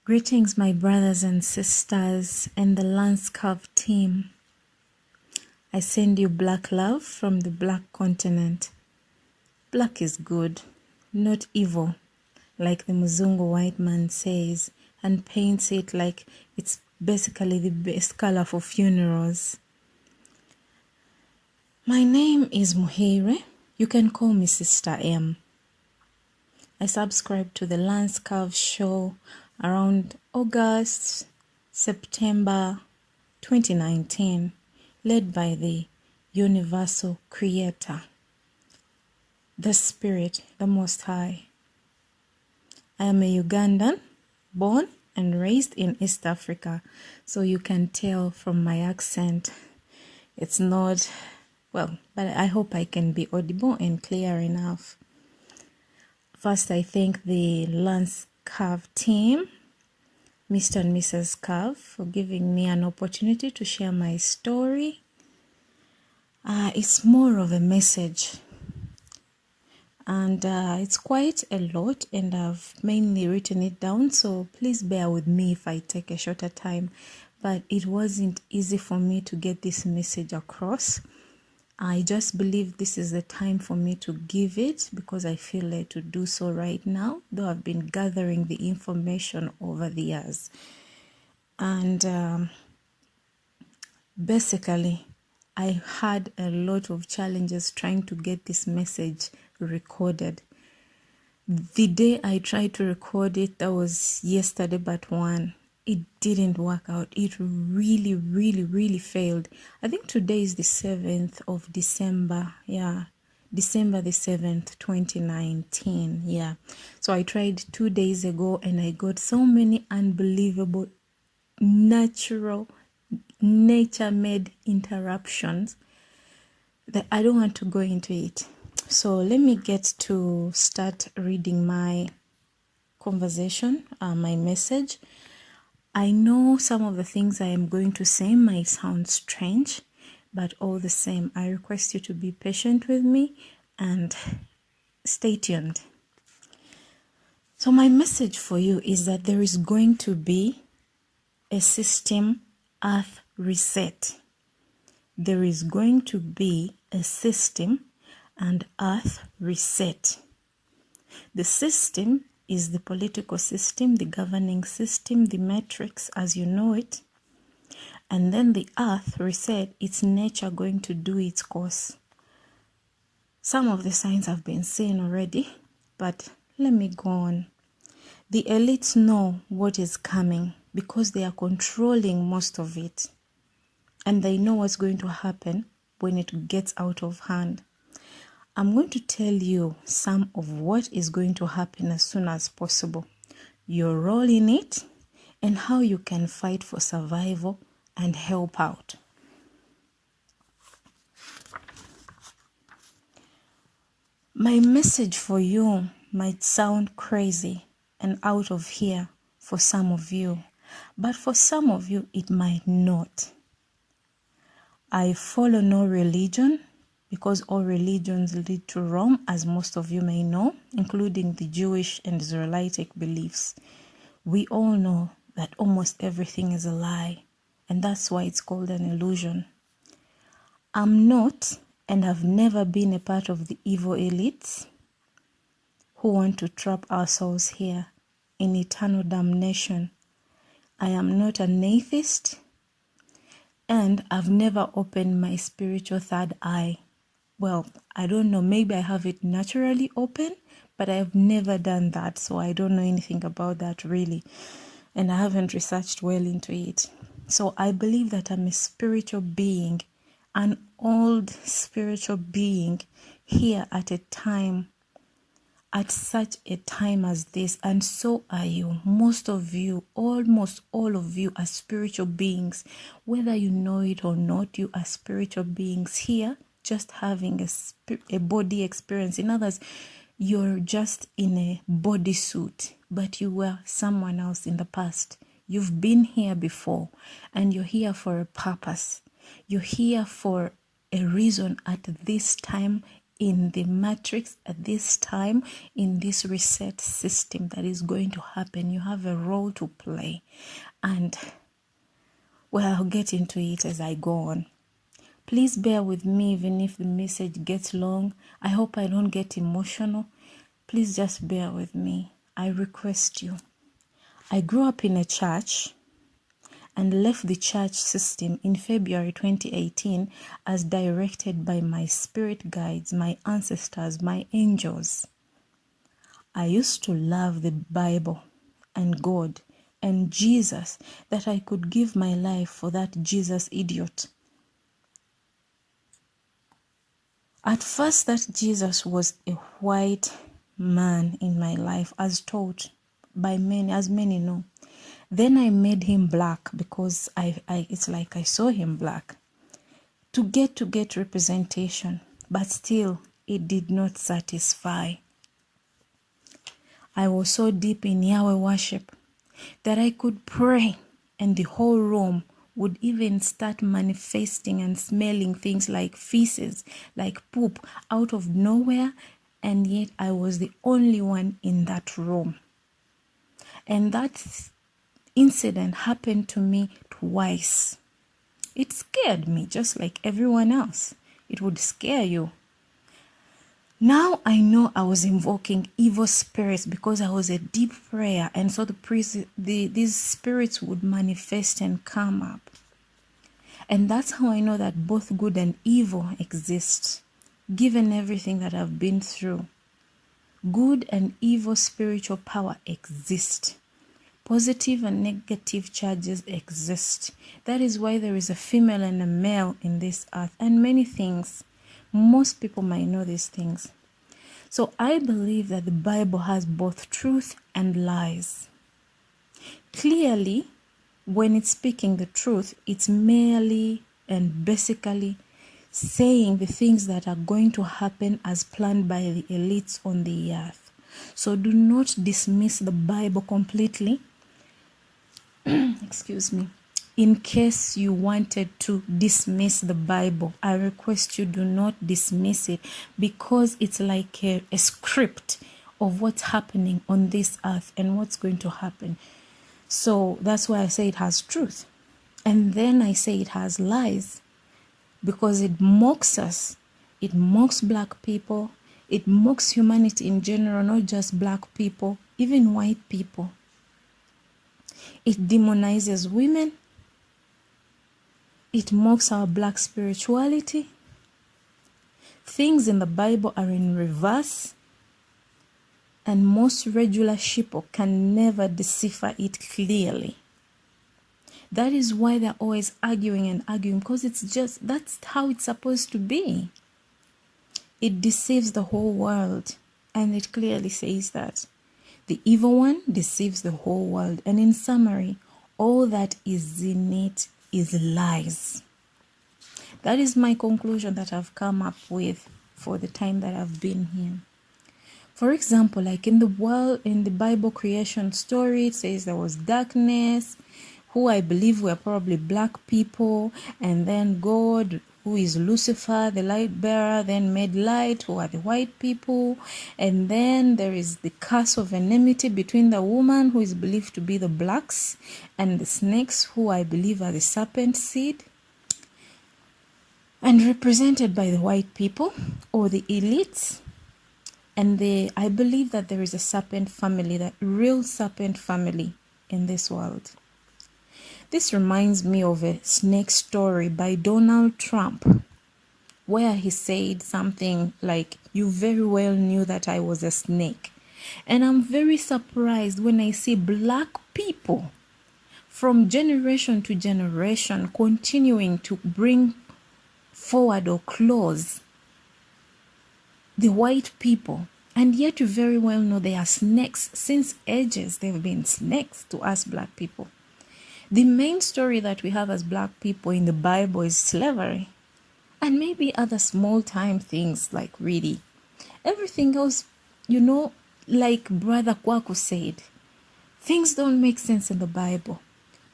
Greetings, my brothers and sisters and the LANCESCURV team. I send you black love from the black continent. Black is good, not evil, like the Muzungu white man says, and paints it like it's basically the best color for funerals. My name is Muheirwe. You can call me Sister M. I subscribed to the LANCESCURV show around August, September 2019, led by the Universal Creator, the Spirit, the Most High. I am a Ugandan, born and raised in East Africa, so you can tell from my accent, it's not, well, but I hope I can be audible and clear enough. First, I thank the LANCESCURV team, Mr. and Mrs. SCURV, for giving me an opportunity to share my story. It's more of a message, and it's quite a lot, and I've mainly written it down, so please bear with me if I take a shorter time. But it wasn't easy for me to get this message across. I just believe this is the time for me to give it because I feel like to do so right now, though I've been gathering the information over the years. And basically, I had a lot of challenges trying to get this message recorded. The day I tried to record it, that was yesterday but one. It didn't work out. It really failed. I think today is the 7th of December. Yeah, December the 7th, 2019. Yeah. So I tried 2 days ago and I got so many unbelievable nature-made interruptions that I don't want to go into it. So let me get to start reading my conversation, my message. I know some of the things I am going to say might sound strange, but all the same, I request you to be patient with me and stay tuned. So my message for you is that there is going to be a system earth reset. There is going to be a system and earth reset. The system is the political system, the governing system, the matrix as you know it. And then the earth reset, it's nature going to do its course. Some of the signs have been seen already, but let me go on. The elites know what is coming because they are controlling most of it. And they know what's going to happen when it gets out of hand. I'm going to tell you some of what is going to happen as soon as possible, your role in it, and how you can fight for survival and help out. My message for you might sound crazy and out of here for some of you, but for some of you it might not. I follow no religion, because all religions lead to Rome, as most of you may know, including the Jewish and Israelitic beliefs. We all know that almost everything is a lie, and that's why it's called an illusion. I'm not, and have never been a part of the evil elites who want to trap our souls here in eternal damnation. I am not an atheist, and I've never opened my spiritual third eye. Well, I don't know, maybe I have it naturally open, but I have never done that, so I don't know anything about that really, and I haven't researched well into it. So I believe that I'm a spiritual being, an old spiritual being here at such a time as this, and so are you. Most of you, almost all of you are spiritual beings. Whether you know it or not, you are spiritual beings here, just having a body experience. In others, you're just in a bodysuit, but you were someone else in the past. You've been here before, and you're here for a purpose. You're here for a reason at this time in the matrix at this time, in this reset system that is going to happen. You have a role to play. And, well, I'll get into it as I go on. Please bear with me even if the message gets long. I hope I don't get emotional. Please just bear with me. I request you. I grew up in a church and left the church system in February 2018 as directed by my spirit guides, my ancestors, my angels. I used to love the Bible and God and Jesus, that I could give my life for that Jesus idiot. At first, that Jesus was a white man in my life, as taught by many, as many know. Then I made him black because it's like I saw him black to get representation, but still it did not satisfy. I was so deep in Yahweh worship that I could pray and the whole room would even start manifesting and smelling things like feces, like poop out of nowhere, and yet I was the only one in that room. And that incident happened to me twice. It scared me just like everyone else. It would scare you. Now I know I was invoking evil spirits because I was a deep prayer, and so these spirits would manifest and come up. And that's how I know that both good and evil exist, given everything that I've been through. Good and evil spiritual power exist. Positive and negative charges exist. That is why there is a female and a male in this earth, and many things. Most people might know these things. So I believe that the Bible has both truth and lies. Clearly, when it's speaking the truth, it's merely and basically saying the things that are going to happen as planned by the elites on the earth. So do not dismiss the Bible completely. Excuse me. In case you wanted to dismiss the Bible, I request you do not dismiss it, because it's like a script of what's happening on this earth and what's going to happen. So that's why I say it has truth. And then I say it has lies, because it mocks us. It mocks black people. It mocks humanity in general, not just black people, even white people. It demonizes women. It mocks our black spirituality. Things in the Bible are in reverse, and most regular sheeple can never decipher it clearly. That is why they're always arguing, because that's how it's supposed to be. It deceives the whole world, and it clearly says that. The evil one deceives the whole world, and in summary, all that is in it is lies. That is my conclusion that I've come up with for the time that I've been here. For example, like in the Bible creation story, it says there was darkness, who I believe were probably black people, and then God, who is Lucifer, the light bearer, then made light, who are the white people, and then there is the curse of enmity between the woman, who is believed to be the blacks, and the snakes, who I believe are the serpent seed, and represented by the white people or the elites. And I believe that there is a serpent family, that real serpent family in this world. This reminds me of a snake story by Donald Trump, where he said something like, "You very well knew that I was a snake." And I'm very surprised when I see black people from generation to generation continuing to bring forward or close the white people. And yet you very well know they are snakes. Since ages, they've been snakes to us black people. The main story that we have as black people in the Bible is slavery. And maybe other small time things like really. Everything else, like Brother Kwaku said, things don't make sense in the Bible.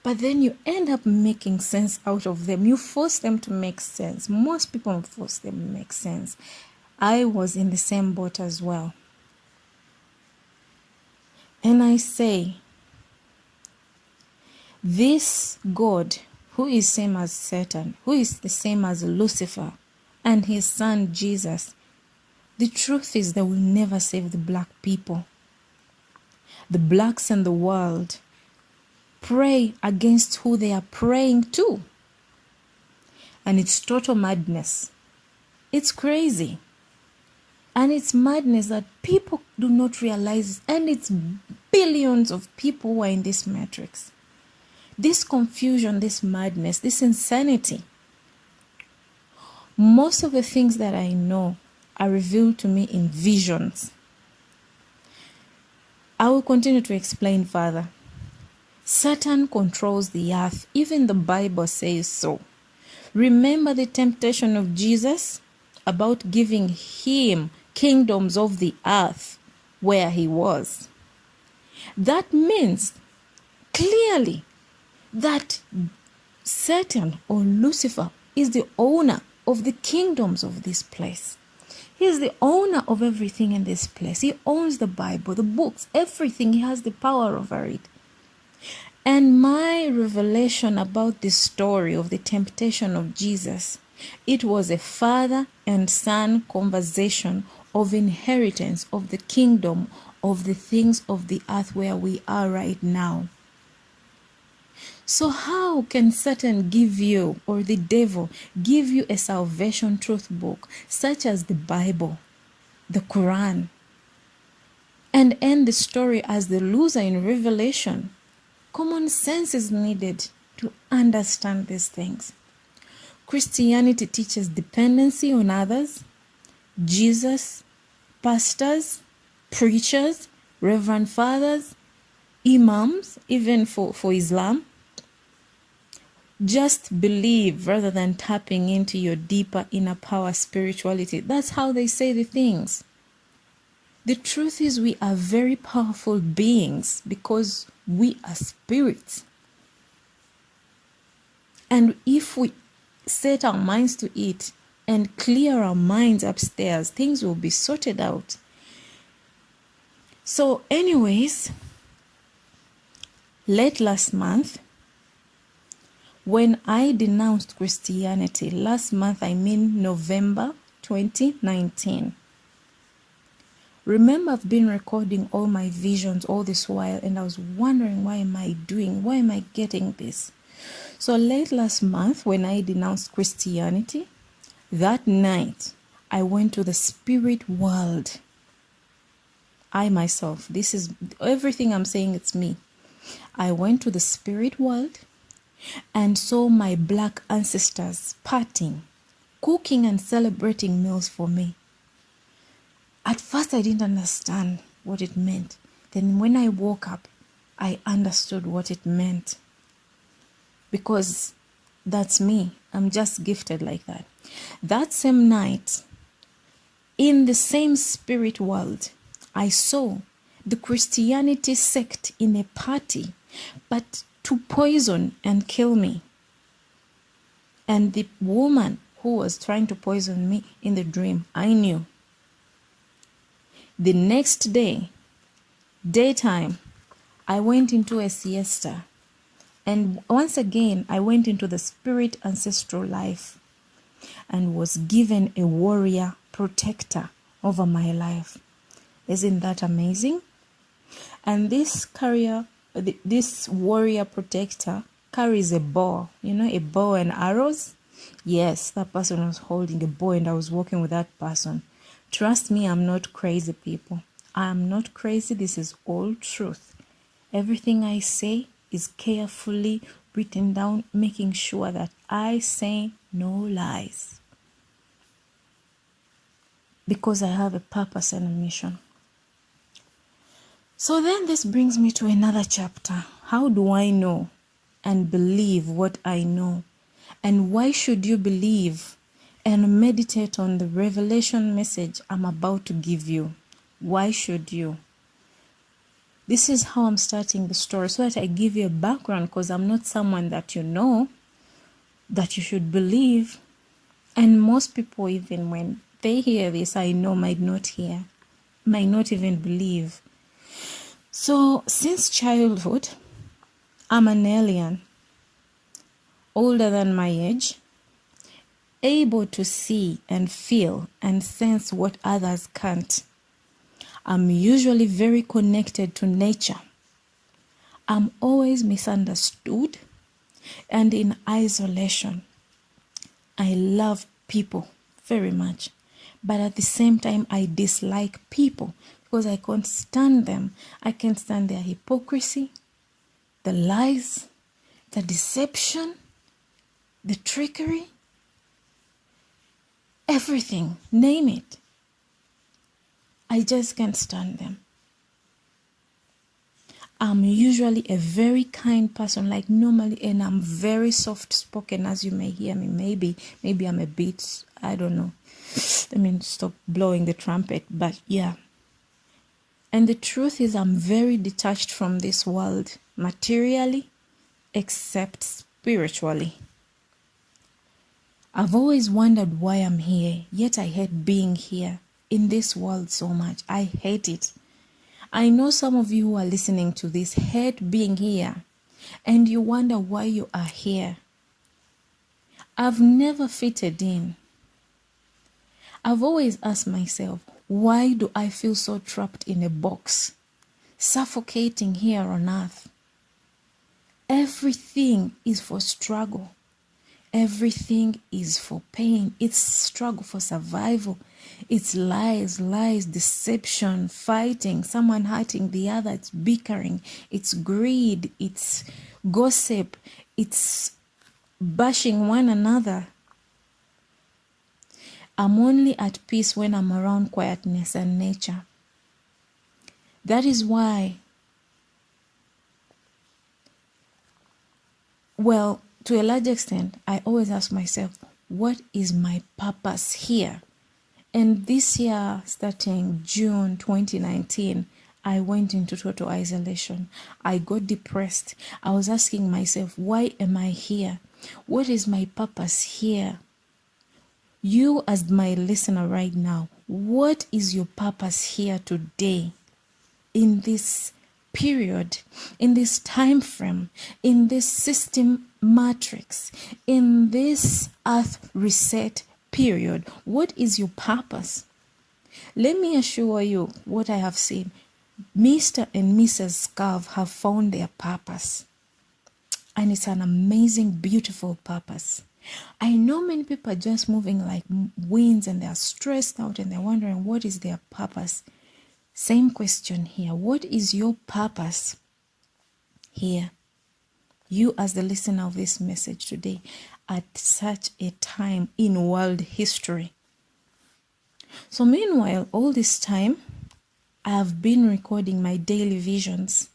But then you end up making sense out of them. You force them to make sense. Most people force them to make sense. I was in the same boat as well. And I say, this God, who is same as Satan, who is the same as Lucifer, and his son Jesus, the truth is they will never save the black people. The blacks and the world pray against who they are praying to. And it's total madness. It's crazy. And it's madness that people do not realize. And it's billions of people who are in this matrix. This confusion, this madness, this insanity. Most of the things that I know are revealed to me in visions. I will continue to explain further. Satan controls the earth. Even the Bible says so. Remember the temptation of Jesus about giving him kingdoms of the earth where he was. That means clearly that Satan or Lucifer is the owner of the kingdoms of this place. He is the owner of everything in this place. He owns the Bible, the books, everything. He has the power over it. And my revelation about this story of the temptation of Jesus, it was a father and son conversation of inheritance of the kingdom of the things of the earth where we are right now. So how can Satan give you, or the devil give you, a salvation truth book such as the Bible, the Quran, and end the story as the loser in Revelation? Common sense is needed to understand these things. Christianity teaches dependency on others, Jesus, pastors, preachers, reverend fathers, imams, even for Islam. Just believe rather than tapping into your deeper inner power spirituality. That's how they say the things. The truth is we are very powerful beings because we are spirits. And if we set our minds to it and clear our minds upstairs, things will be sorted out. So anyways, late last month, when I denounced Christianity, last month I mean November 2019. Remember, I've been recording all my visions all this while, and I was wondering, why am I getting this? So late last month, when I denounced Christianity, that night I went to the spirit world. I myself, this is everything I'm saying, it's me. I went to the spirit world and saw my black ancestors partying, cooking and celebrating meals for me. At first I didn't understand what it meant. Then when I woke up, I understood what it meant. Because that's me. I'm just gifted like that. That same night, in the same spirit world, I saw the Christianity sect in a party, but to poison and kill me. And the woman who was trying to poison me in the dream, I knew. The next day, daytime, I went into a siesta. And once again, I went into the spirit ancestral life and was given a warrior protector over my life. Isn't that amazing? And this warrior protector carries a bow, a bow and arrows. Yes, that person was holding a bow and I was walking with that person. Trust me, I'm not crazy, people. I'm not crazy. This is all truth. Everything I say is carefully written down, making sure that I say no lies. Because I have a purpose and a mission. So then this brings me to another chapter. How do I know and believe what I know? And why should you believe and meditate on the revelation message I'm about to give you? Why should you? This is how I'm starting the story, so that I give you a background, because I'm not someone that you know, that you should believe. And most people, even when they hear this, I know might not hear, might not even believe. So since childhood, I'm an alien, older than my age, able to see and feel and sense what others can't. I'm usually very connected to nature. I'm always misunderstood and in isolation. I love people very much, but at the same time, I dislike people because I can't stand them. I can't stand their hypocrisy, the lies, the deception, the trickery, everything, name it. I just can't stand them. I'm usually a very kind person, like normally, and I'm very soft-spoken, as you may hear me. Maybe I'm a bit, I don't know. Let me stop blowing the trumpet, but yeah. And the truth is, I'm very detached from this world, materially, except spiritually. I've always wondered why I'm here, yet I hate being here in this world so much. I hate it. I know some of you who are listening to this hate being here, and you wonder why you are here. I've never fitted in. I've always asked myself, why do I feel so trapped in a box, suffocating here on earth? Everything is for struggle. Everything is for pain. It's struggle for survival. It's lies, deception, fighting, someone hurting the other. It's bickering. It's greed. It's gossip. It's bashing one another. I'm only at peace when I'm around quietness and nature. That is why, well, to a large extent, I always ask myself, what is my purpose here? And this year, starting June 2019, I went into total isolation. I got depressed. I was asking myself, why am I here? What is my purpose here? You, as my listener right now, what is your purpose here today? In this period, in this time frame, in this system matrix, in this earth reset period, what is your purpose? Let me assure you what I have seen. Mr. and Mrs. SCURV have found their purpose, and it's an amazing, beautiful purpose. I know many people are just moving like winds, and they're stressed out and they're wondering what is their purpose. Same question here. What is your purpose here? You, as the listener of this message today, at such a time in world history. So meanwhile, all this time, I have been recording my daily visions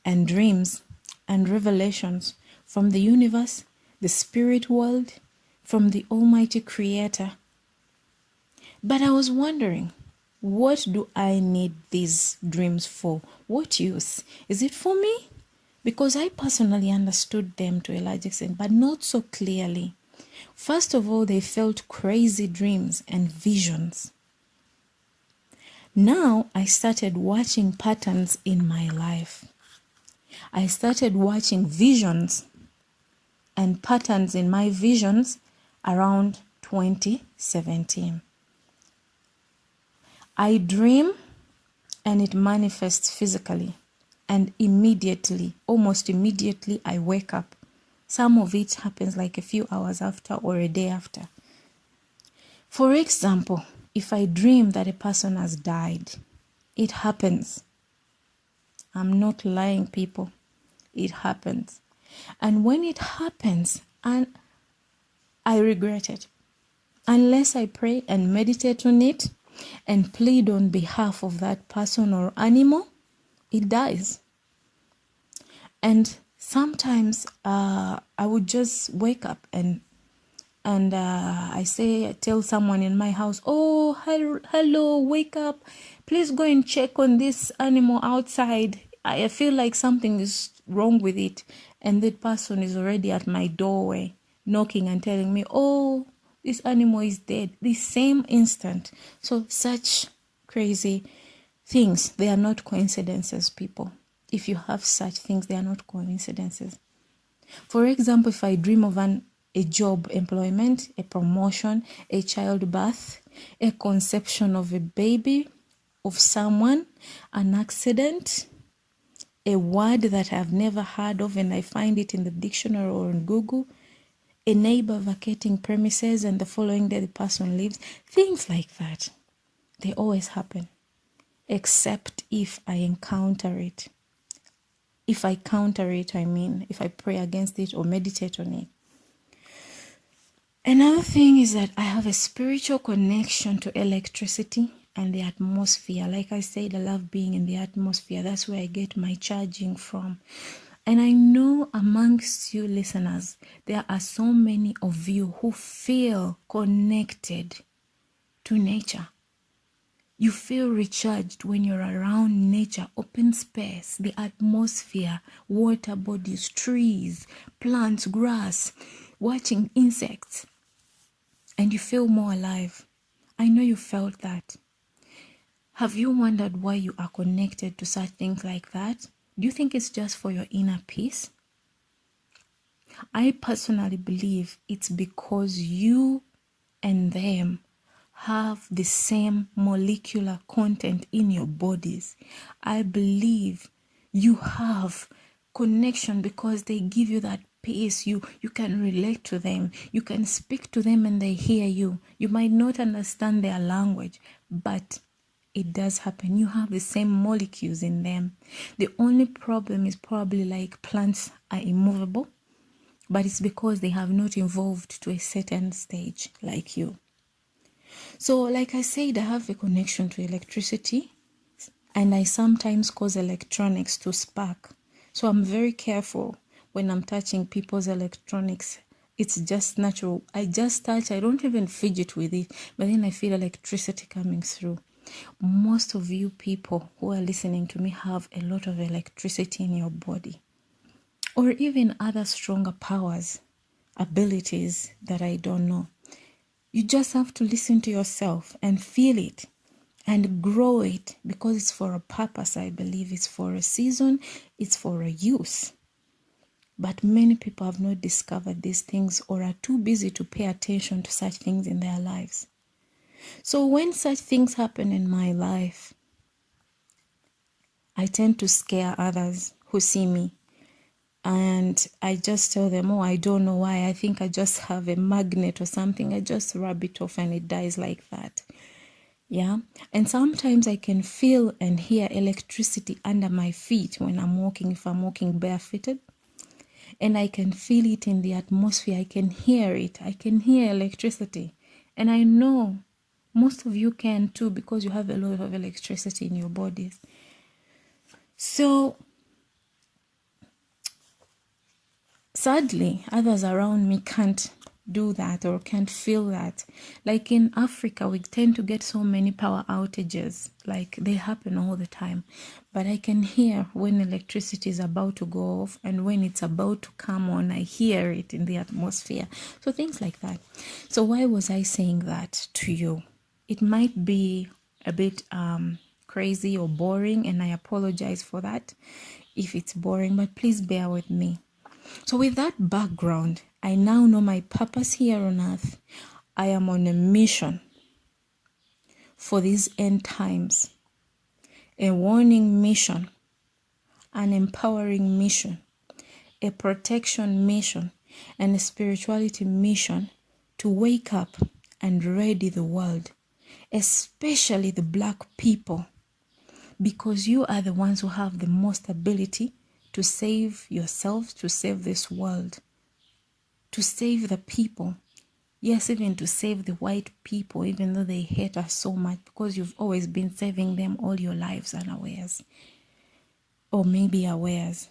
and dreams and revelations from the universe, the spirit world, from the Almighty Creator. But I was wondering, what do I need these dreams for? What use? Is it for me? Because I personally understood them to a large extent, but not so clearly. First of all, they felt crazy dreams and visions. Now I started watching patterns in my life. I started watching visions and patterns in my visions around 2017. I dream and it manifests physically, and immediately, almost immediately, I wake up. Some of it happens like a few hours after or a day after. For example, if I dream that a person has died, it happens. I'm not lying, people. It happens. And when it happens, and I regret it, unless I pray and meditate on it and plead on behalf of that person or animal, it dies. And sometimes I would just wake up and I tell someone in my house, oh, hello, wake up. Please go and check on this animal outside. I feel like something is wrong with it. And that person is already at my doorway, knocking and telling me, oh, this animal is dead, the same instant. So such crazy things, they are not coincidences, people. If you have such things, they are not coincidences. For example, if I dream of a job employment, a promotion, a childbirth, a conception of a baby, of someone, an accident, a word that I've never heard of and I find it in the dictionary or on Google, a neighbor vacating premises and the following day the person leaves, things like that, they always happen, except if I encounter it. If I counter it, if I pray against it or meditate on it. Another thing is that I have a spiritual connection to electricity and the atmosphere. Like I said, I love being in the atmosphere. That's where I get my charging from. And I know amongst you listeners, there are so many of you who feel connected to nature. You feel recharged when you're around nature, open space, the atmosphere, water bodies, trees, plants, grass, watching insects, and you feel more alive. I know you felt that. Have you wondered why you are connected to such things like that? Do you think it's just for your inner peace? I personally believe it's because you and them have the same molecular content in your bodies. I believe you have connection because they give you that peace. You can relate to them. You can speak to them and they hear you. You might not understand their language, but it does happen. You have the same molecules in them. The only problem is probably like plants are immovable, but it's because they have not evolved to a certain stage like you. So like I said, I have a connection to electricity and I sometimes cause electronics to spark. So I'm very careful when I'm touching people's electronics. It's just natural. I just touch, I don't even fidget with it, but then I feel electricity coming through. Most of you people who are listening to me have a lot of electricity in your body, or even other stronger powers, abilities that I don't know. You just have to listen to yourself and feel it and grow it, because it's for a purpose. I believe it's for a season, it's for a use. But many people have not discovered these things or are too busy to pay attention to such things in their lives. So when such things happen in my life, I tend to scare others who see me. And I just tell them, oh, I don't know why. I think I just have a magnet or something. I just rub it off and it dies like that. Yeah. And sometimes I can feel and hear electricity under my feet when I'm walking, if I'm walking barefooted. And I can feel it in the atmosphere. I can hear it. I can hear electricity. And I know most of you can too, because you have a lot of electricity in your bodies. So sadly, others around me can't do that or can't feel that. Like in Africa, we tend to get so many power outages. Like they happen all the time. But I can hear when electricity is about to go off and when it's about to come on. I hear it in the atmosphere. So things like that. So why was I saying that to you? It might be a bit crazy or boring, and I apologize for that if it's boring, but please bear with me. So with that background, I now know my purpose here on earth. I am on a mission for these end times, a warning mission, an empowering mission, a protection mission, and a spirituality mission to wake up and ready the world, especially the Black people, because you are the ones who have the most ability to save yourselves, to save this world, to save the people. Yes, even to save the white people, even though they hate us so much, because you've always been saving them all your lives unawares, or maybe awares.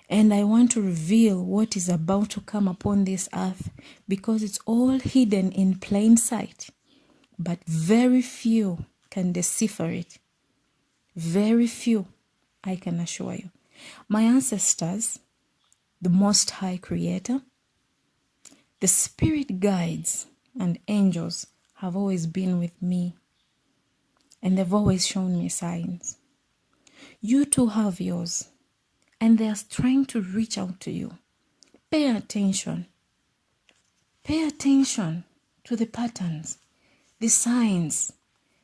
And I want to reveal what is about to come upon this earth, because it's all hidden in plain sight, but very few can decipher it. Very few, I can assure you. My ancestors, the Most High Creator, The spirit guides and angels have always been with me, and they've always shown me signs. You too have yours, and they are trying to reach out to you. Pay attention. Pay attention to the patterns, the signs,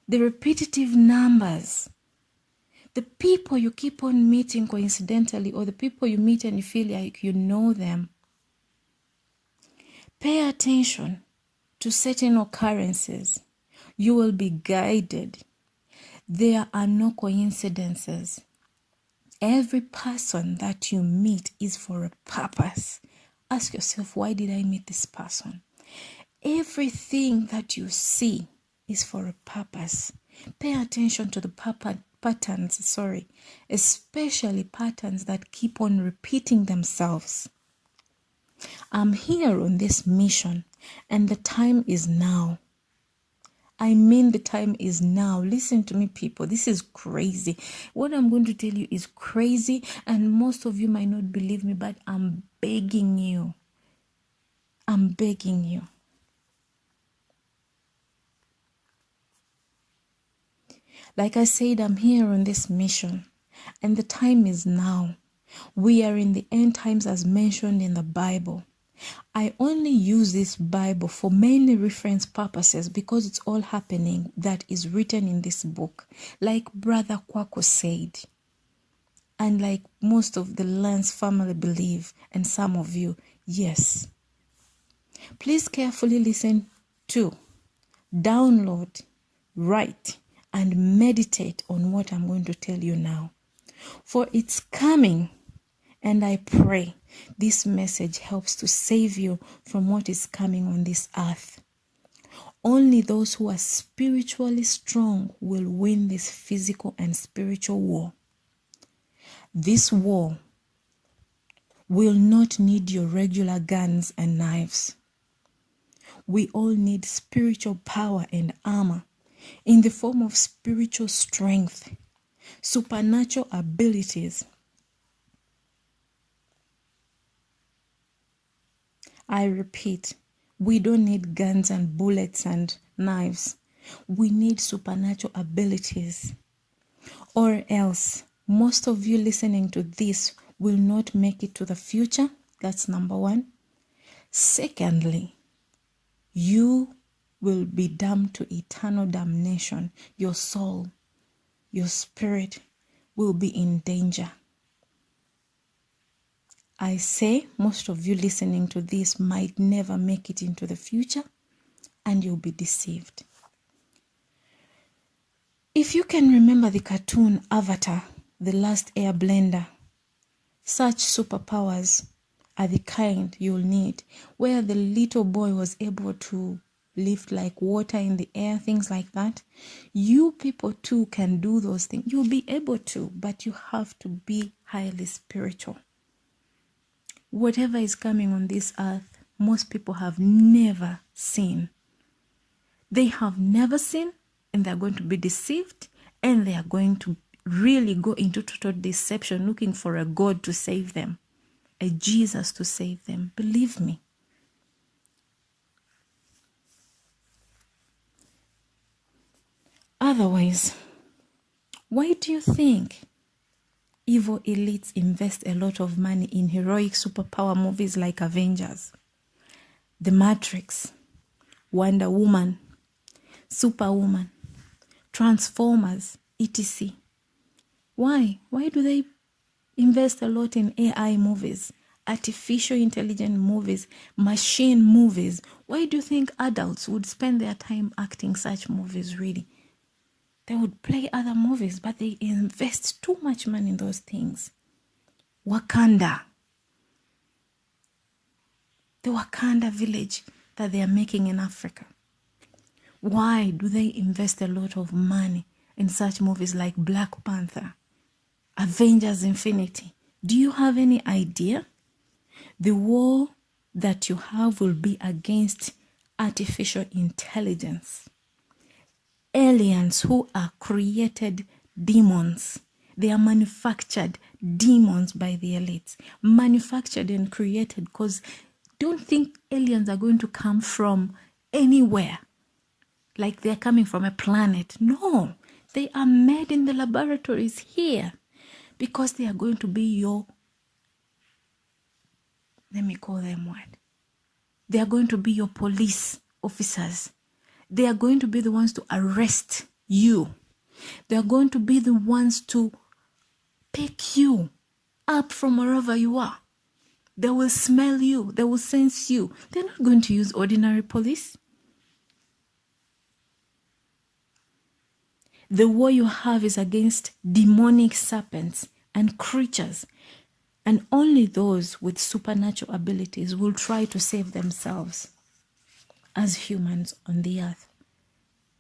the repetitive numbers, the people you keep on meeting coincidentally, or the people you meet and you feel like you know them. Pay attention to certain occurrences. You will be guided. There are no coincidences. Every person that you meet is for a purpose. Ask yourself, why did I meet this person? Everything that you see is for a purpose. Pay attention to the patterns, especially patterns that keep on repeating themselves. I'm here on this mission, and the time is now. I mean, the time is now. Listen to me, people. This is crazy. What I'm going to tell you is crazy, and most of you might not believe me, but I'm begging you. I'm begging you. Like I said, I'm here on this mission, and the time is now. We are in the end times as mentioned in the Bible. I only use this Bible for mainly reference purposes because it's all happening that is written in this book. Like Brother Kwako said, and like most of the Lance family believe, and some of you, yes. Please carefully listen to, download, write, and meditate on what I'm going to tell you now. For it's coming, and I pray this message helps to save you from what is coming on this earth. Only those who are spiritually strong will win this physical and spiritual war. This war will not need your regular guns and knives. We all need spiritual power and armor in the form of spiritual strength, supernatural abilities. I repeat, we don't need guns and bullets and knives. We need supernatural abilities. Or else, most of you listening to this will not make it to the future. That's number one. Secondly, you will be damned to eternal damnation. Your soul, your spirit will be in danger. I say most of you listening to this might never make it into the future, and you'll be deceived. If you can remember the cartoon Avatar, The Last Airbender, such superpowers are the kind you'll need, where the little boy was able to lift like water in the air, things like that. You people too can do those things. You'll be able to, but you have to be highly spiritual. Whatever is coming on this earth, most people have never seen. They have never seen, and they're going to be deceived, and they are going to really go into total deception, looking for a God to save them, a Jesus to save them. Believe me. Otherwise, why do you think evil elites invest a lot of money in heroic superpower movies like Avengers, The Matrix, Wonder Woman, Superwoman, Transformers, etc.? Why? Why do they invest a lot in AI movies, artificial intelligence movies, machine movies? Why do you think adults would spend their time acting such movies really? They would play other movies, but they invest too much money in those things. Wakanda. The Wakanda village that they are making in Africa. Why do they invest a lot of money in such movies like Black Panther, Avengers Infinity? Do you have any idea? The war that you have will be against artificial intelligence. Aliens who are created demons. They are manufactured demons by the elites. Manufactured and created because Don't think aliens are going to come from anywhere, like they're coming from a planet. No, they are made in the laboratories here because they are going to be your, let me call them what? They are going to be your police officers. They are going to be the ones to arrest you. They are going to be the ones to pick you up from wherever you are. They will smell you. They will sense you. They're not going to use ordinary police. The war you have is against demonic serpents and creatures, and only those with supernatural abilities will try to save themselves as humans on the earth.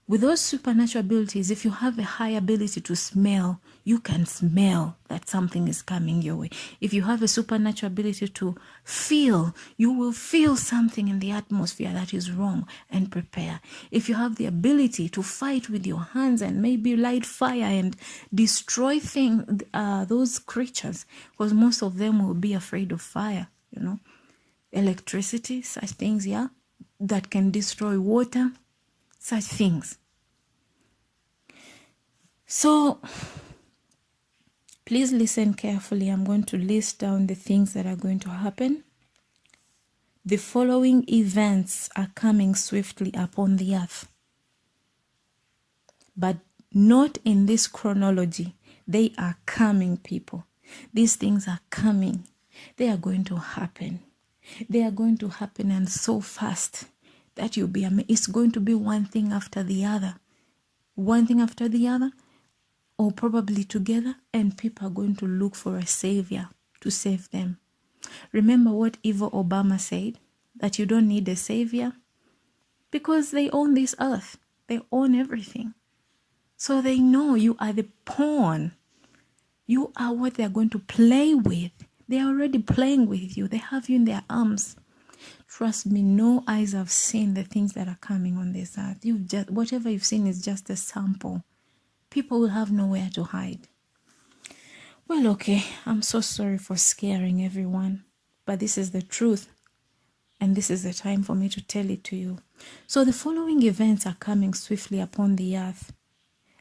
With those supernatural abilities, if you have a high ability to smell, you can smell that something is coming your way. If you have a supernatural ability to feel, you will feel something in the atmosphere that is wrong and prepare. If you have the ability to fight with your hands and maybe light fire and destroy those creatures, because most of them will be afraid of fire, electricity, such things, that can destroy water, such things. So please listen carefully. I'm going to list down the things that are going to happen. The following events are coming swiftly upon the earth, but not in this chronology. They are coming, people. These things are coming. They are going to happen. They are going to happen, and so fast that you'll be amazed. It's going to be one thing after the other. One thing after the other, or probably together, and people are going to look for a savior to save them. Remember what evil Obama said, that you don't need a savior because they own this earth. They own everything. So they know you are the pawn. You are what they're going to play with. They are already playing with you. They have you in their arms. Trust me, no eyes have seen the things that are coming on this earth. Whatever you've seen is just a sample. People will have nowhere to hide. Well, okay, I'm so sorry for scaring everyone, but this is the truth, and this is the time for me to tell it to you. So the following events are coming swiftly upon the earth,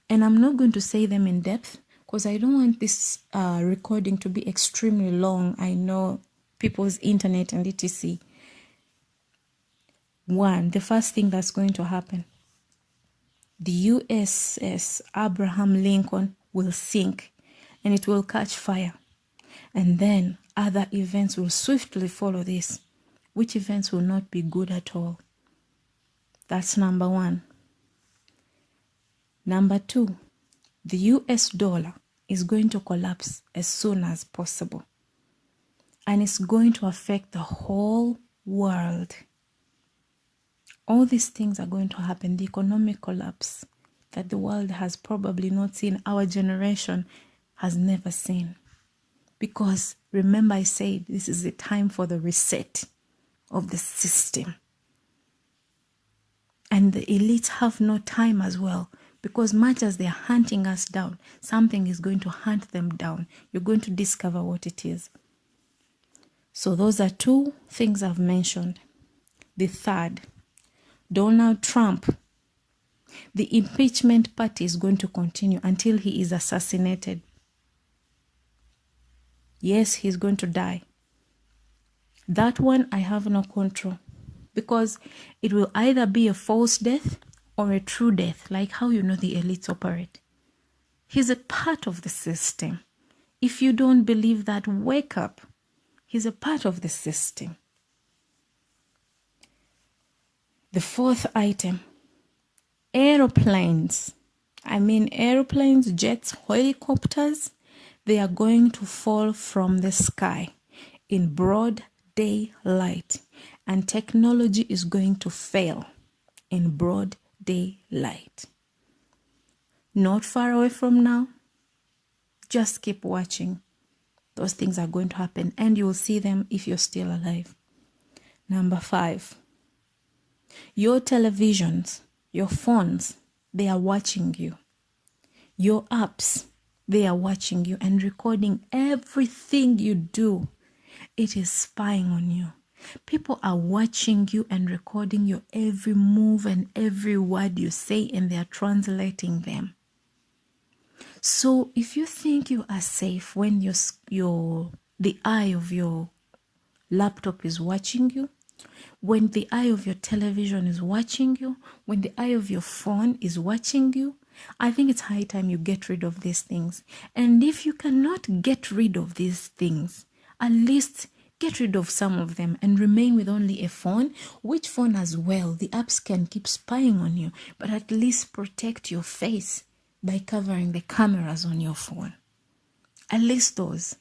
and I'm not going to say them in depth because I don't want this recording to be extremely long. I know people's internet and etc. One, the first thing that's going to happen, the USS Abraham Lincoln will sink and it will catch fire. And then other events will swiftly follow this, which events will not be good at all. That's number one. Number two, the US dollar is going to collapse as soon as possible. And it's going to affect the whole world. All these things are going to happen. The economic collapse that the world has probably not seen, our generation has never seen. Because remember I said this is the time for the reset of the system. And the elites have no time as well. Because much as they're hunting us down, something is going to hunt them down. You're going to discover what it is. So those are two things I've mentioned. The third, Donald Trump, the impeachment party is going to continue until he is assassinated. Yes, he's going to die. That one I have no control, because it will either be a false death or a true death, like how you know the elites operate. He's a part of the system. If you don't believe that, wake up. He's a part of the system. The fourth item, aeroplanes. Aeroplanes, jets, helicopters, they are going to fall from the sky in broad daylight. And technology is going to fail in broad daylight. Not far away from now. Just keep watching. Those things are going to happen, and you will see them if you're still alive. Number 5. Your televisions, your phones, they are watching you. Your apps, they are watching you and recording everything you do. It is spying on you. People are watching you and recording your every move and every word you say, and they are translating them. So if you think you are safe when the eye of your laptop is watching you, when the eye of your television is watching you, when the eye of your phone is watching you, I think it's high time you get rid of these things. And if you cannot get rid of these things, at least get rid of some of them and remain with only a phone. Which phone as well? The apps can keep spying on you, but at least protect your face by covering the cameras on your phone. At least those.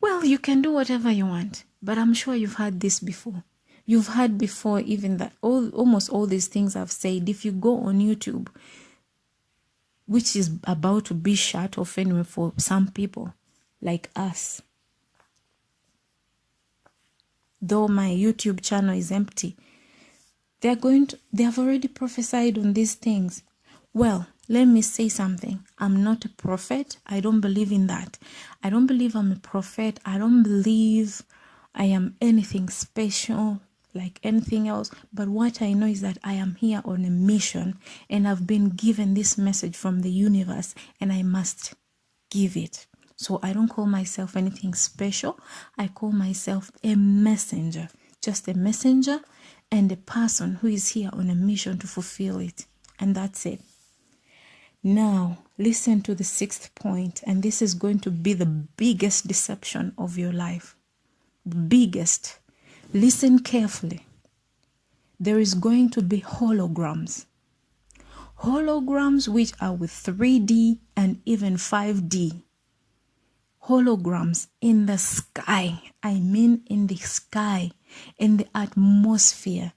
Well, you can do whatever you want, but I'm sure you've heard this before. You've heard before even that almost all these things I've said, if you go on YouTube, which is about to be shut off anyway for some people like us. Though my YouTube channel is empty, they have already prophesied on these things. Well, let me say something. I'm not a prophet. I don't believe in that. I don't believe I'm a prophet. I don't believe I am anything special like anything else. But what I know is that I am here on a mission, and I've been given this message from the universe, and I must give it. So I don't call myself anything special. I call myself a messenger, just a messenger and a person who is here on a mission to fulfill it. And that's it. Now, listen to the 6th point, and this is going to be the biggest deception of your life. The biggest. Listen carefully. There is going to be holograms. Holograms which are with 3D and even 5D. Holograms in the sky. I mean in the sky, in the atmosphere.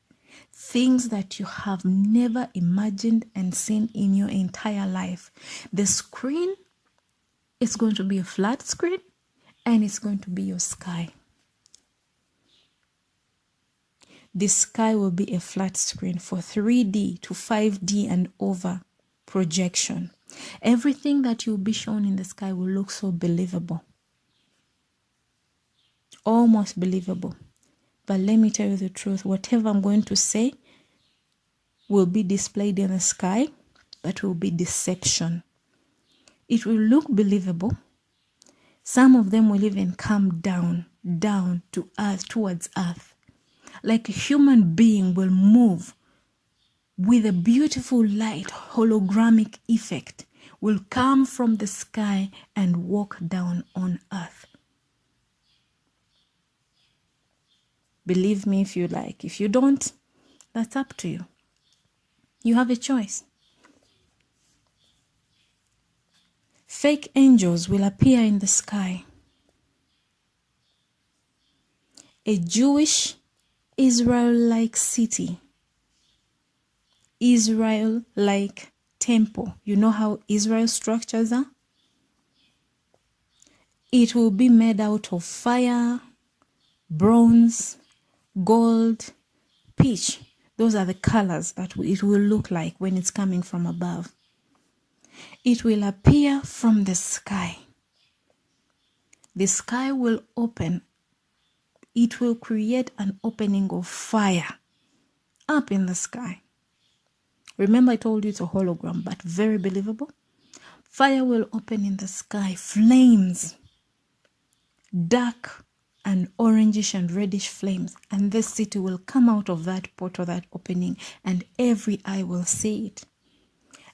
Things that you have never imagined and seen in your entire life. The screen is going to be a flat screen, and it's going to be your sky. The sky will be a flat screen for 3D to 5D and over projection. Everything that you'll be shown in the sky will look so believable. Almost believable. But let me tell you the truth. Whatever I'm going to say will be displayed in the sky, but will be deception. It will look believable. Some of them will even come down to earth, towards earth. Like a human being will move with a beautiful light, hologramic effect, will come from the sky and walk down on earth. Believe me if you like. If you don't, that's up to you. You have a choice. Fake angels will appear in the sky. A Jewish Israel-like city. Israel-like temple. You know how Israel structures are? It will be made out of fire, bronze, gold, peach. Those are the colors that it will look like when it's coming from above. It will appear from the sky. The sky will open. It will create an opening of fire up in the sky. Remember, I told you it's a hologram, but very believable. Fire will open in the sky. Flames. Dark and orangish and reddish flames. And this city will come out of that portal, that opening, and every eye will see it.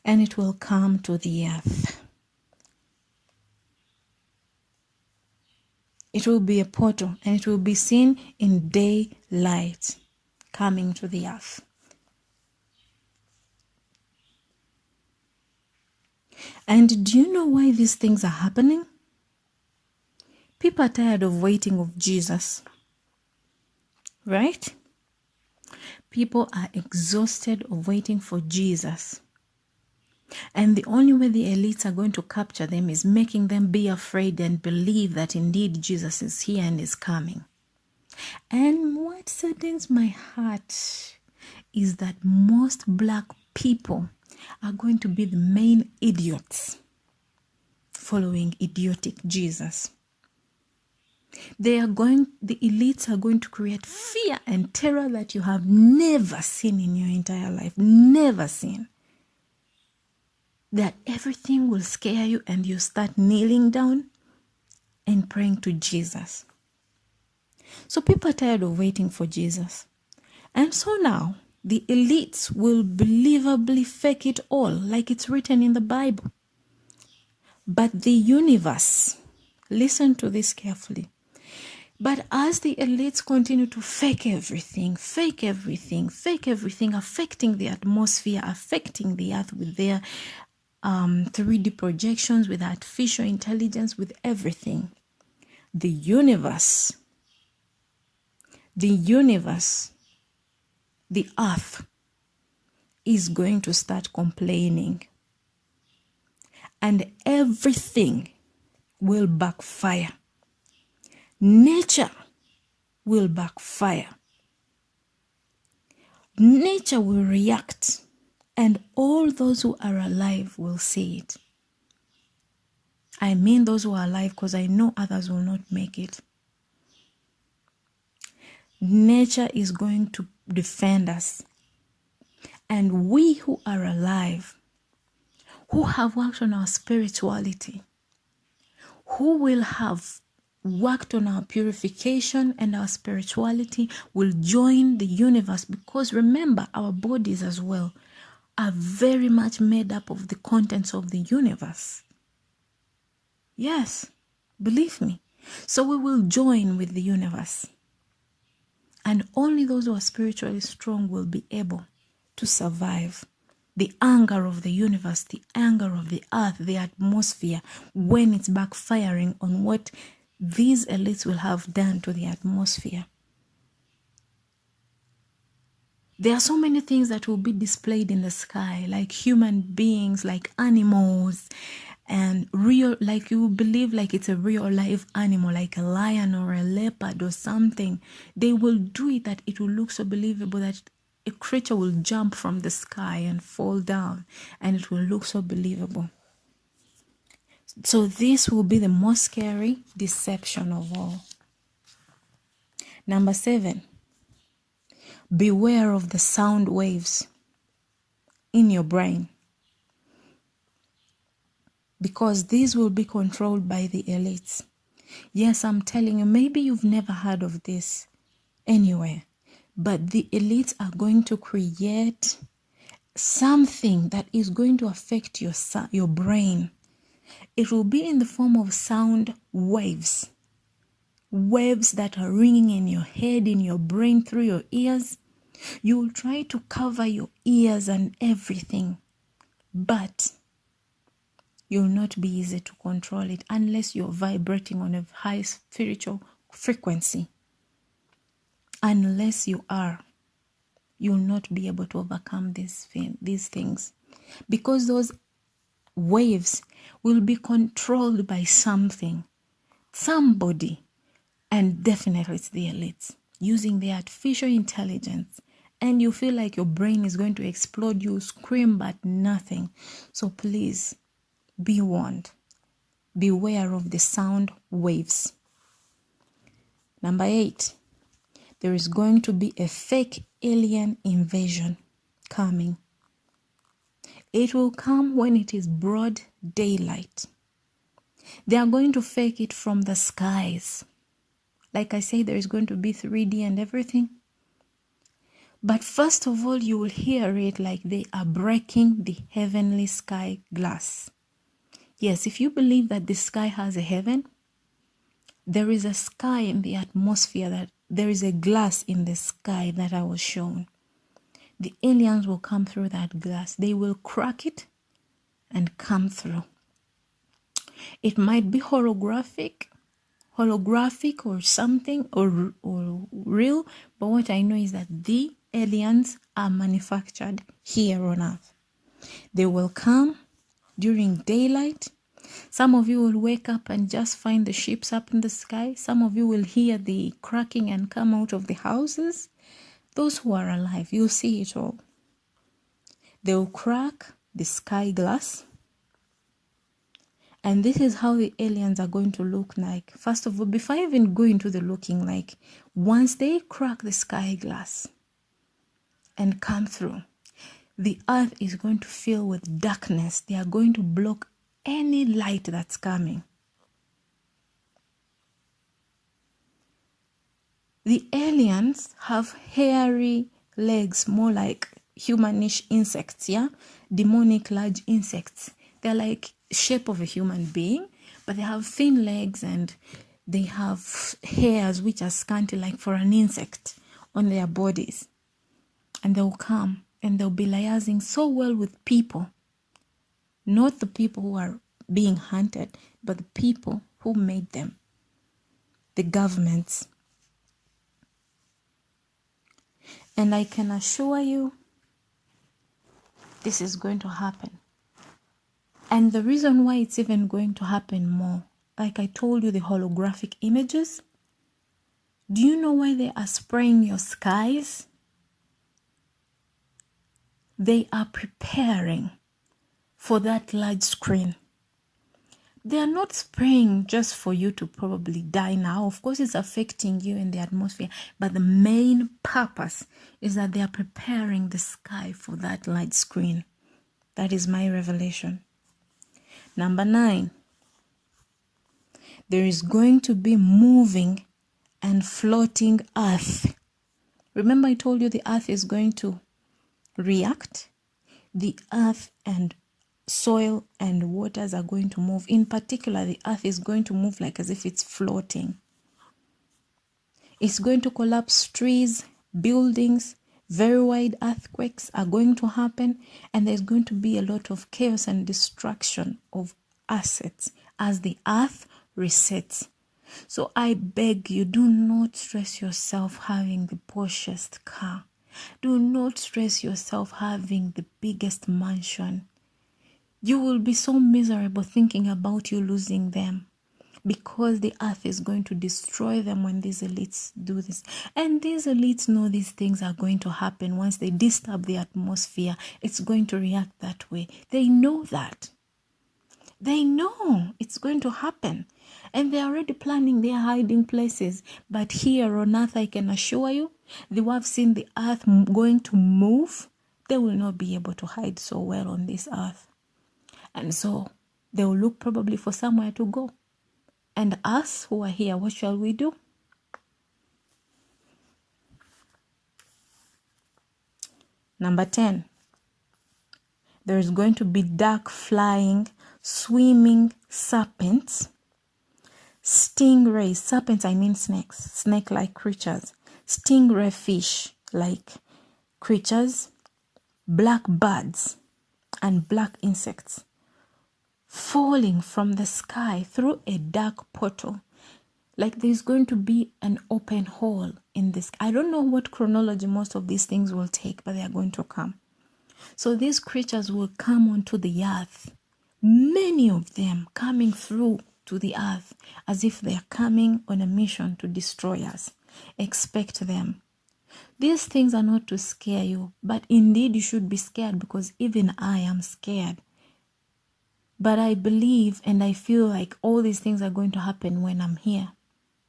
And it will come to the earth. It will be a portal, and it will be seen in daylight coming to the earth. And do you know why these things are happening? People are tired of waiting of Jesus, right? People are exhausted of waiting for Jesus. And the only way the elites are going to capture them is making them be afraid and believe that indeed Jesus is here and is coming. And what saddens my heart is that most black people are going to be the main idiots following idiotic Jesus. The elites are going to create fear and terror that you have never seen in your entire life. Never seen. That everything will scare you and you start kneeling down and praying to Jesus. So people are tired of waiting for Jesus. And so now, the elites will believably fake it all, like it's written in the Bible. But the universe, listen to this carefully. But as the elites continue to fake everything, affecting the atmosphere, affecting the earth with their 3D projections, with artificial intelligence, with everything, the universe, the earth is going to start complaining. And everything will backfire. Nature will backfire. Nature will react. And all those who are alive will see it. I mean those who are alive because I know others will not make it. Nature is going to defend us. And we who are alive, who have worked on our spirituality, who will have worked on our purification and our spirituality, will join the universe, because remember, our bodies as well are very much made up of the contents of the universe. Yes, believe me. So we will join with the universe. And only those who are spiritually strong will be able to survive the anger of the universe, the anger of the earth, the atmosphere, when it's backfiring on what these elites will have done to the atmosphere. There are so many things that will be displayed in the sky, like human beings, like animals, and real, like you believe like it's a real live animal, like a lion or a leopard or something. They will do it that it will look so believable that a creature will jump from the sky and fall down, and it will look so believable. So this will be the most scary deception of all. Number 7, beware of the sound waves in your brain, because these will be controlled by the elites. Yes, I'm telling you, maybe you've never heard of this anywhere, but the elites are going to create something that is going to affect your brain. It will be in the form of sound waves. Waves that are ringing in your head, in your brain, through your ears. You will try to cover your ears and everything, but you'll not be easy to control it unless you're vibrating on a high spiritual frequency. Unless you are, you'll not be able to overcome these things, because those waves will be controlled by something, somebody, and definitely it's the elites using the artificial intelligence. And you feel like your brain is going to explode. You scream, but nothing. So please be warned. Beware of the sound waves. Number 8, there is going to be a fake alien invasion coming. It will come when it is broad daylight. They are going to fake it from the skies. Like I say, there is going to be 3D and everything. But first of all, you will hear it like they are breaking the heavenly sky glass. Yes, if you believe that the sky has a heaven, there is a sky in the atmosphere, that there is a glass in the sky that I was shown. The aliens will come through that glass. They will crack it and come through. It might be holographic or something, or real, but what I know is that the aliens are manufactured here on earth. They will come during daylight. Some of you will wake up and just find the ships up in the sky. Some of you will hear the cracking and come out of the houses. Those who are alive, you'll see it all. They will crack the sky glass, And this is how the aliens are going to look like. First of all, before I even go into the looking like, once they crack the sky glass and come through, the earth is going to fill with darkness. They are going to block any light that's coming. The aliens have hairy legs, more like humanish insects, yeah? Demonic large insects. They're like shape of a human being, but they have thin legs and they have hairs which are scanty like for an insect on their bodies. And they'll come and they'll be liaising so well with people. Not the people who are being hunted, but the people who made them. The governments. And I can assure you, this is going to happen. And the reason why it's even going to happen more, like I told you, the holographic images. Do you know why they are spraying your skies? They are preparing for that large screen. They are not spraying just for you to probably die now. Of course, it's affecting you in the atmosphere. But the main purpose is that they are preparing the sky for that large screen. That is my revelation. Number 9. There is going to be moving and floating earth. Remember I told you the earth is going to react. The earth and soil and waters are going to move. In particular, the earth is going to move like as if it's floating. It's going to collapse trees, buildings, very wide earthquakes are going to happen, and there's going to be a lot of chaos and destruction of assets as the earth resets. So I beg you, do not stress yourself having the Porschest car. Do not stress yourself having the biggest mansion. You will be so miserable thinking about you losing them, because the earth is going to destroy them when these elites do this. And these elites know these things are going to happen. Once they disturb the atmosphere, it's going to react that way. They know that. They know it's going to happen. And they're already planning their hiding places. But here on earth, I can assure you, they have seen the earth going to move. They will not be able to hide so well on this earth. And so they will look probably for somewhere to go. And us who are here, what shall we do? Number 10. There is going to be dark flying, swimming serpents, stingrays. Serpents, I mean snakes, snake-like creatures. Stingray fish-like creatures, black birds, and black insects falling from the sky through a dark portal. Like there's going to be an open hole in this. I don't know what chronology most of these things will take, but they are going to come. So these creatures will come onto the earth. Many of them coming through to the earth as if they are coming on a mission to destroy us. Expect them. These things are not to scare you, but indeed you should be scared, because even I am scared. But I believe and I feel like all these things are going to happen when I'm here.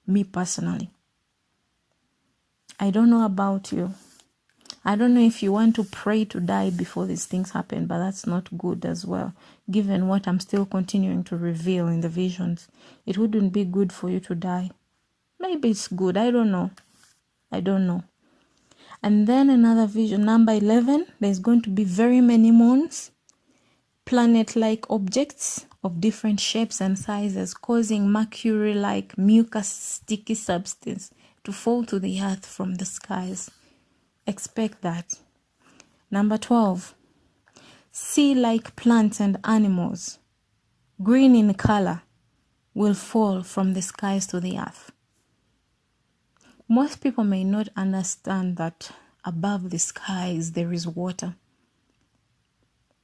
Me personally. I don't know about you. I don't know if you want to pray to die before these things happen, but that's not good as well. Given what I'm still continuing to reveal in the visions, it wouldn't be good for you to die. Maybe it's good. I don't know. I don't know. And then another vision, number 11, there's going to be very many moons, planet-like objects of different shapes and sizes, causing mercury-like mucus sticky substance to fall to the earth from the skies. Expect that. Number 12, sea-like plants and animals, green in color, will fall from the skies to the earth. Most people may not understand that above the skies there is water.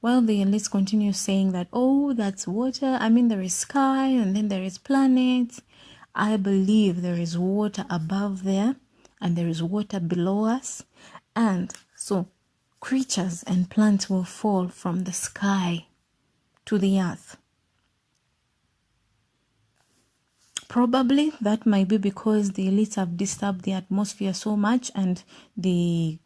Well, the elites continue saying that, oh, that's water. I mean, there is sky and then there is planets. I believe there is water above there and there is water below us. And so creatures and plants will fall from the sky to the earth. Probably that might be because the elites have disturbed the atmosphere so much, and the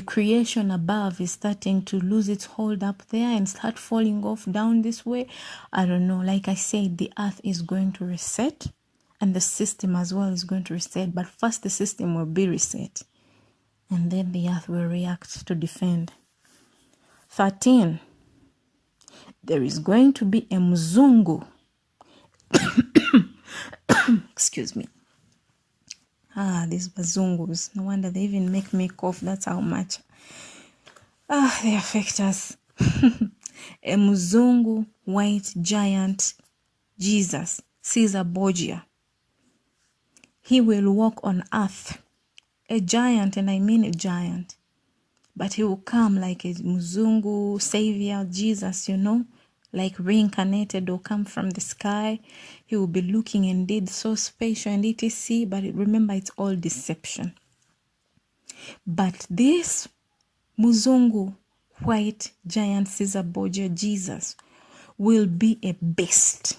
creation above is starting to lose its hold up there and start falling off down this way. I don't know. Like I said, the earth is going to reset, and the system as well is going to reset. But first the system will be reset, and then the earth will react to defend. 13. There is going to be a mzungu. Excuse me. These bazungus. No wonder they even make me cough. That's how much they affect us. A mzungu white giant Jesus, Caesar Borgia. He will walk on earth. A giant, and I mean a giant. But he will come like a mzungu savior Jesus, like reincarnated or come from the sky. He will be looking indeed so special and etc. But remember, it's all deception. But this mzungu white giant Caesar Borgia Jesus will be a beast,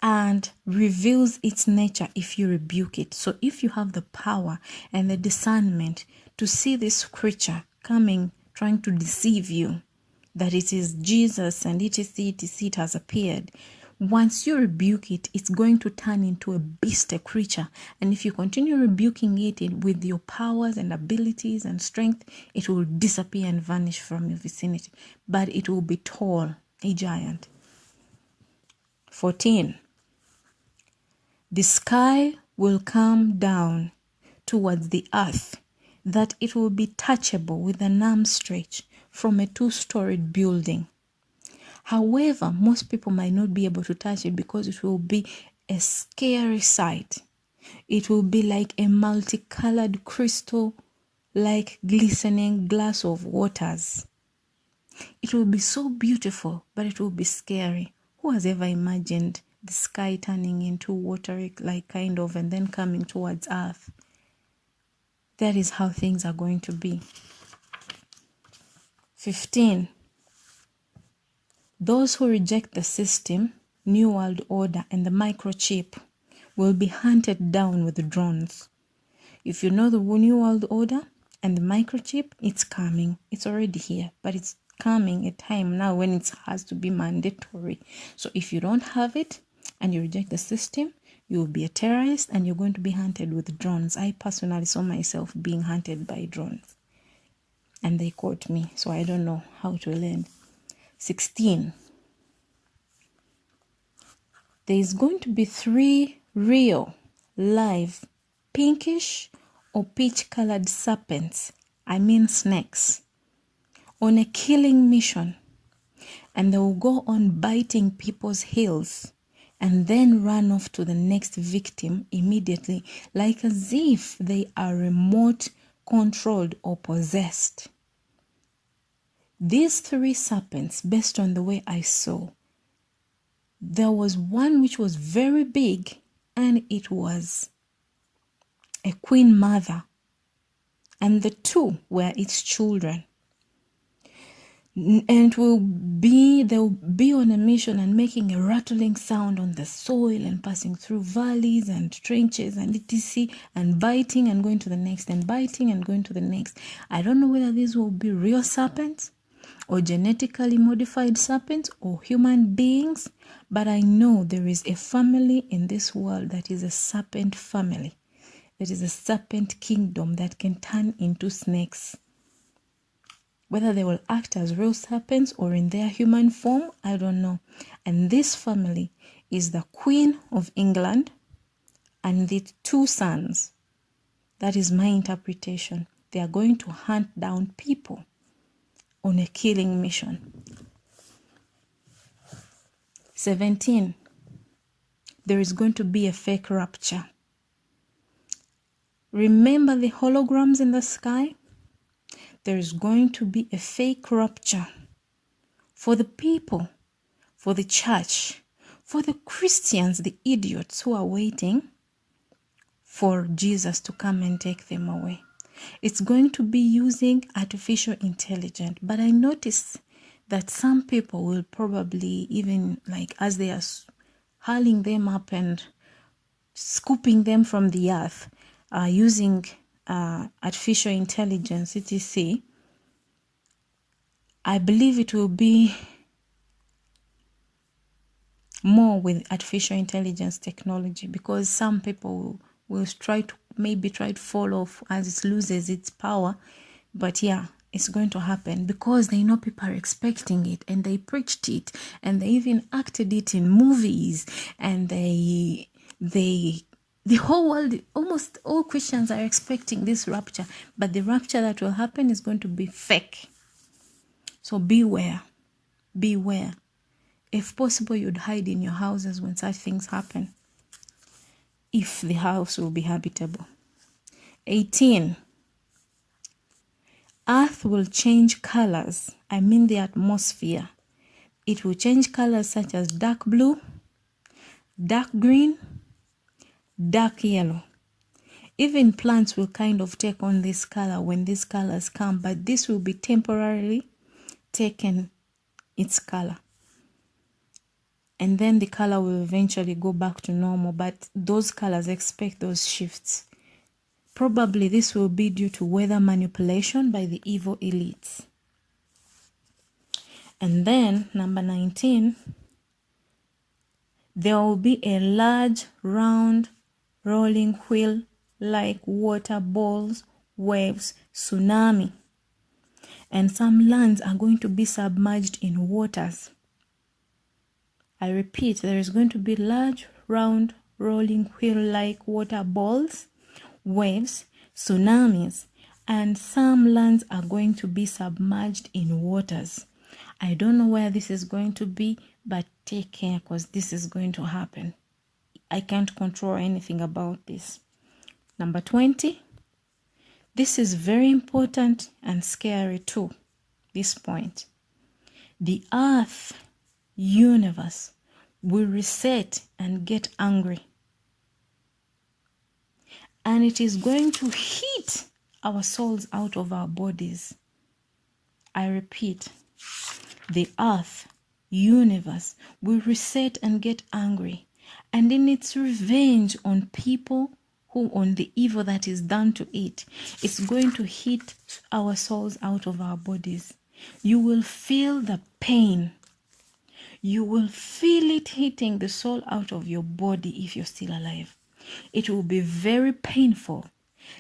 and reveals its nature if you rebuke it. So if you have the power and the discernment to see this creature coming, trying to deceive you, that it is Jesus and etc., it has appeared, once you rebuke it, it's going to turn into a beast, a creature. And if you continue rebuking it with your powers and abilities and strength, it will disappear and vanish from your vicinity. But it will be tall, a giant. 14. The sky will come down towards the earth, that it will be touchable with an arm stretch from a 2-storied building. However, most people might not be able to touch it because it will be a scary sight. It will be like a multicolored crystal, like glistening glass of waters. It will be so beautiful, but it will be scary. Who has ever imagined the sky turning into watery, like kind of, and then coming towards earth? That is how things are going to be. 15. Those who reject the system, New World Order, and the microchip will be hunted down with drones. If you know the New World Order and the microchip, it's coming. It's already here, but it's coming a time now when it has to be mandatory. So if you don't have it and you reject the system, you will be a terrorist and you're going to be hunted with drones. I personally saw myself being hunted by drones, and they caught me, so I don't know how to land. 16. There is going to be 3 real, live, pinkish or peach-colored serpents, I mean snakes, on a killing mission, and they will go on biting people's heels and then run off to the next victim immediately, like as if they are remote controlled or possessed. These 3 serpents, based on the way I saw, there was one which was very big, and it was a queen mother, and the 2 were its children. And they'll be on a mission and making a rattling sound on the soil and passing through valleys and trenches and etc., and biting and going to the next, and biting and going to the next. I don't know whether these will be real serpents or genetically modified serpents or human beings, but I know there is a family in this world that is a serpent family. There is a serpent kingdom that can turn into snakes. Whether they will act as real serpents or in their human form, I don't know. And this family is the Queen of England and the 2 sons. That is my interpretation. They are going to hunt down people on a killing mission. 17. There is going to be a fake rapture. Remember the holograms in the sky? There is going to be a fake rapture for the people, for the church, for the Christians, the idiots who are waiting for Jesus to come and take them away. It's going to be using artificial intelligence, but I noticed that some people will probably, even like as they are hurling them up and scooping them from the earth using artificial intelligence, etc. I believe it will be more with artificial intelligence technology, because some people will try to fall off as it loses its power. But yeah, it's going to happen because they know people are expecting it, and they preached it, and they even acted it in movies, and the whole world, almost all Christians are expecting this rapture, but the rapture that will happen is going to be fake. So beware. If possible, you'd hide in your houses when such things happen, if the house will be habitable. 18. Earth will change colors. I mean the atmosphere. It will change colors such as dark blue, dark green, dark yellow. Even plants will kind of take on this color when these colors come, but this will be temporarily taken its color. And then the color will eventually go back to normal, but those colors, expect those shifts. Probably this will be due to weather manipulation by the evil elites. And then, number 19, there will be a large, round, rolling wheel like water balls, waves, tsunami. And some lands are going to be submerged in waters. I repeat, there is going to be large, round, rolling wheel-like water balls, waves, tsunamis, and some lands are going to be submerged in waters. I don't know where this is going to be, but take care, because this is going to happen. I can't control anything about this. Number 20. This is very important and scary too, this point. The earth, universe, will reset and get angry. And it is going to hit our souls out of our bodies. I repeat, the earth, universe, will reset and get angry. And in its revenge on people on the evil that is done to it, it's going to hit our souls out of our bodies. You will feel the pain. You will feel it hitting the soul out of your body if you're still alive. It will be very painful.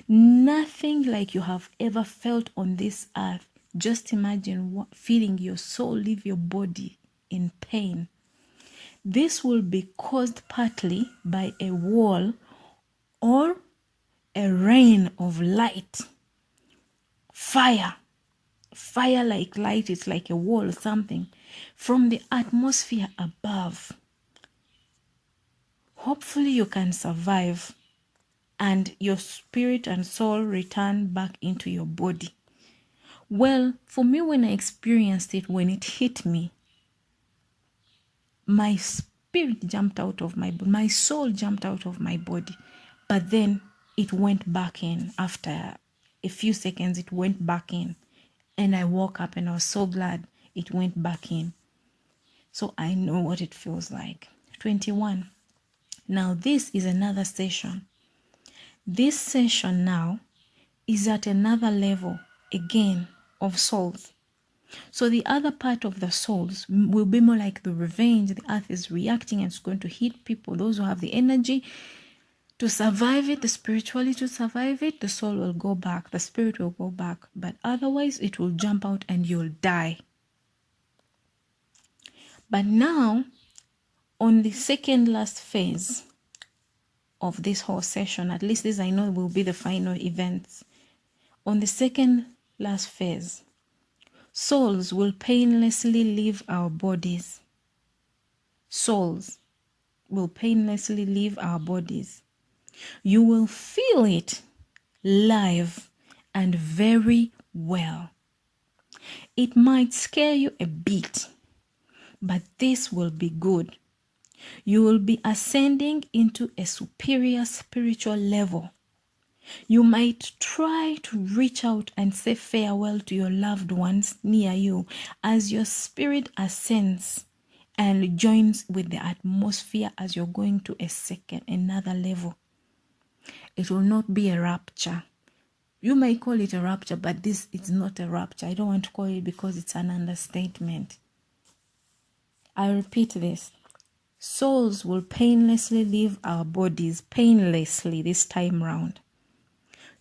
Nothing like you have ever felt on this earth. Just imagine feeling your soul leave your body in pain. This will be caused partly by a wall or a rain of light. Fire like light, it's like a wall or something from the atmosphere above. Hopefully you can survive and your spirit and soul return back into your body. Well, for me, when I experienced it, when it hit me, my spirit jumped out of my body, my soul jumped out of my body, but then it went back in. After a few seconds, it went back in, and I woke up and I was so glad it went back in. So I know what it feels like. 21. Now this is another session. This session now is at another level again of souls. So the other part of the souls will be more like the revenge. The earth is reacting and it's going to hit people. Those who have the energy to survive it, the spirituality to survive it, the soul will go back, the spirit will go back. But otherwise it will jump out and you'll die. But now, on the second last phase of this whole session, at least this I know will be the final events. On the second last phase, souls will painlessly leave our bodies. Souls will painlessly leave our bodies. You will feel it live and very well. It might scare you a bit, but this will be good. You will be ascending into a superior spiritual level. You might try to reach out and say farewell to your loved ones near you as your spirit ascends and joins with the atmosphere as you're going to another level. It will not be a rapture. You may call it a rapture, but this is not a rapture. I don't want to call it because it's an understatement. I repeat this. Souls will painlessly leave our bodies, painlessly this time round.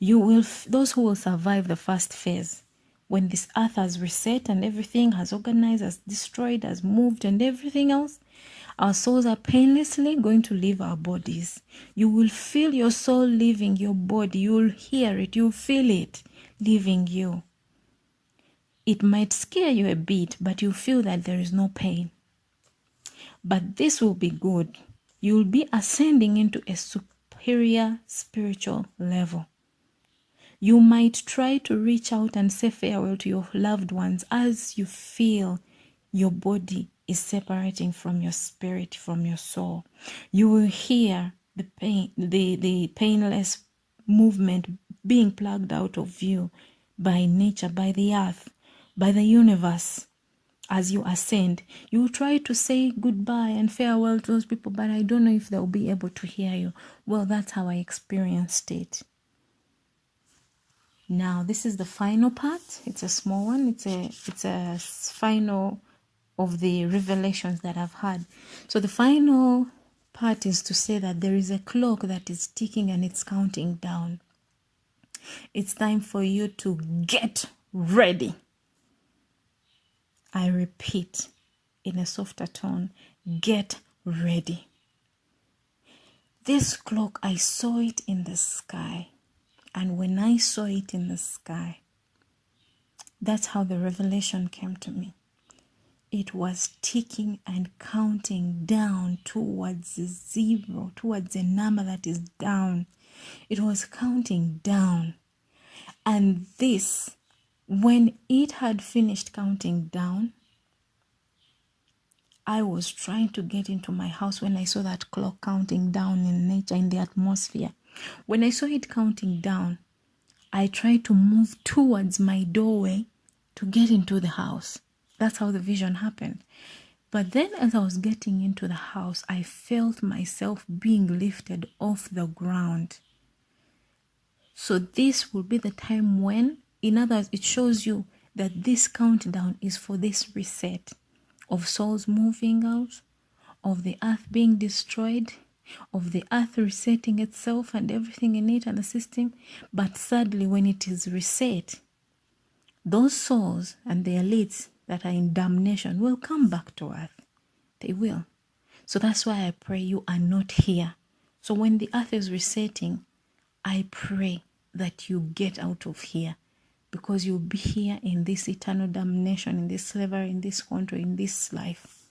Those who will survive the first phase, when this earth has reset and everything has organized, has destroyed, has moved and everything else, our souls are painlessly going to leave our bodies. You will feel your soul leaving your body. You will hear it. You will feel it leaving you. It might scare you a bit, but you feel that there is no pain. But this will be good. You will be ascending into a superior spiritual level. You might try to reach out and say farewell to your loved ones as you feel your body is separating from your spirit, from your soul. You will hear the pain, the painless movement being plugged out of you by nature, by the earth, by the universe. As you ascend, you will try to say goodbye and farewell to those people, but I don't know if they'll be able to hear you. Well, that's how I experienced it. Now, this is the final part. It's a small one. It's a final of the revelations that I've had. So the final part is to say that there is a clock that is ticking and it's counting down. It's time for you to get ready. I repeat in a softer tone, get ready. This clock, I saw it in the sky. And when I saw it in the sky, that's how the revelation came to me. It was ticking and counting down towards zero, towards a number that is down. It was counting down. And this, when it had finished counting down, I was trying to get into my house when I saw that clock counting down in nature, in the atmosphere. When I saw it counting down, I tried to move towards my doorway to get into the house. That's how the vision happened. But then as I was getting into the house, I felt myself being lifted off the ground. So this will be the time when, in other words, it shows you that this countdown is for this reset of souls moving out, of the earth being destroyed, of the earth resetting itself and everything in it and the system. But sadly, when it is reset, those souls and the elites that are in damnation will come back to earth. They will. So that's why I pray you are not here. So when the earth is resetting, I pray that you get out of here, because you'll be here in this eternal damnation, in this slavery, in this country, in this life.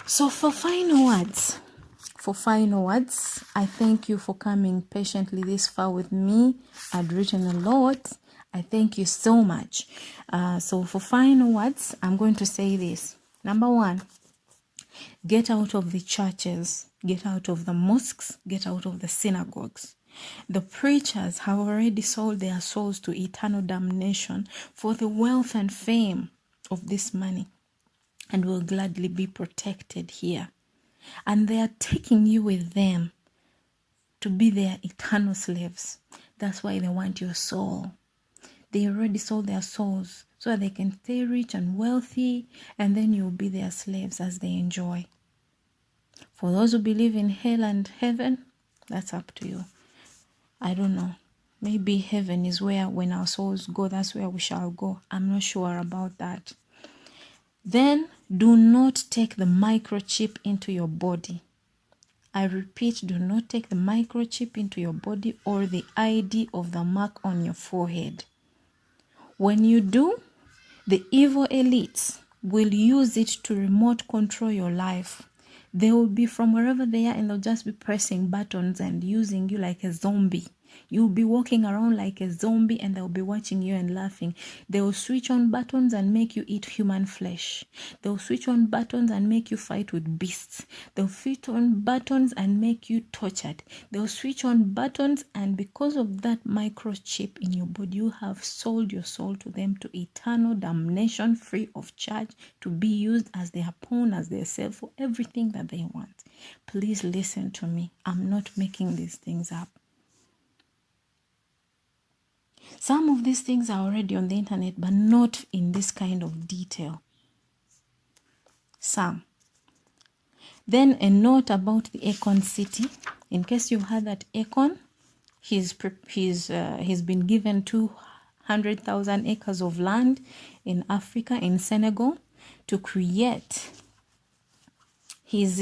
So for final words, I thank you for coming patiently this far with me. I'd written a lot. I thank you so much. So for final words, I'm going to say this. Number one, get out of the churches, get out of the mosques, get out of the synagogues. The preachers have already sold their souls to eternal damnation for the wealth and fame of this money, and will gladly be protected here. And they are taking you with them to be their eternal slaves. That's why they want your soul. They already sold their souls so that they can stay rich and wealthy, and then you'll be their slaves as they enjoy. For those who believe in hell and heaven, that's up to you. I don't know. Maybe heaven is where when our souls go, that's where we shall go. I'm not sure about that. Then do not take the microchip into your body. I repeat, do not take the microchip into your body or the ID of the mark on your forehead. When you do, the evil elites will use it to remote control your life. They will be from wherever they are and they'll just be pressing buttons and using you like a zombie You'll be walking around like a zombie and they'll be watching you and laughing. They'll switch on buttons and make you eat human flesh. They'll switch on buttons and make you fight with beasts. They'll switch on buttons and make you tortured. They'll switch on buttons, and because of that microchip in your body, you have sold your soul to them to eternal damnation, free of charge, to be used as their pawn, as their self, for everything that they want. Please listen to me. I'm not making these things up. Some of these things are already on the internet, but not in this kind of detail. Some. Then a note about the Akon city. In case you've heard that Akon, he's been given 200,000 acres of land in Africa, in Senegal, to create his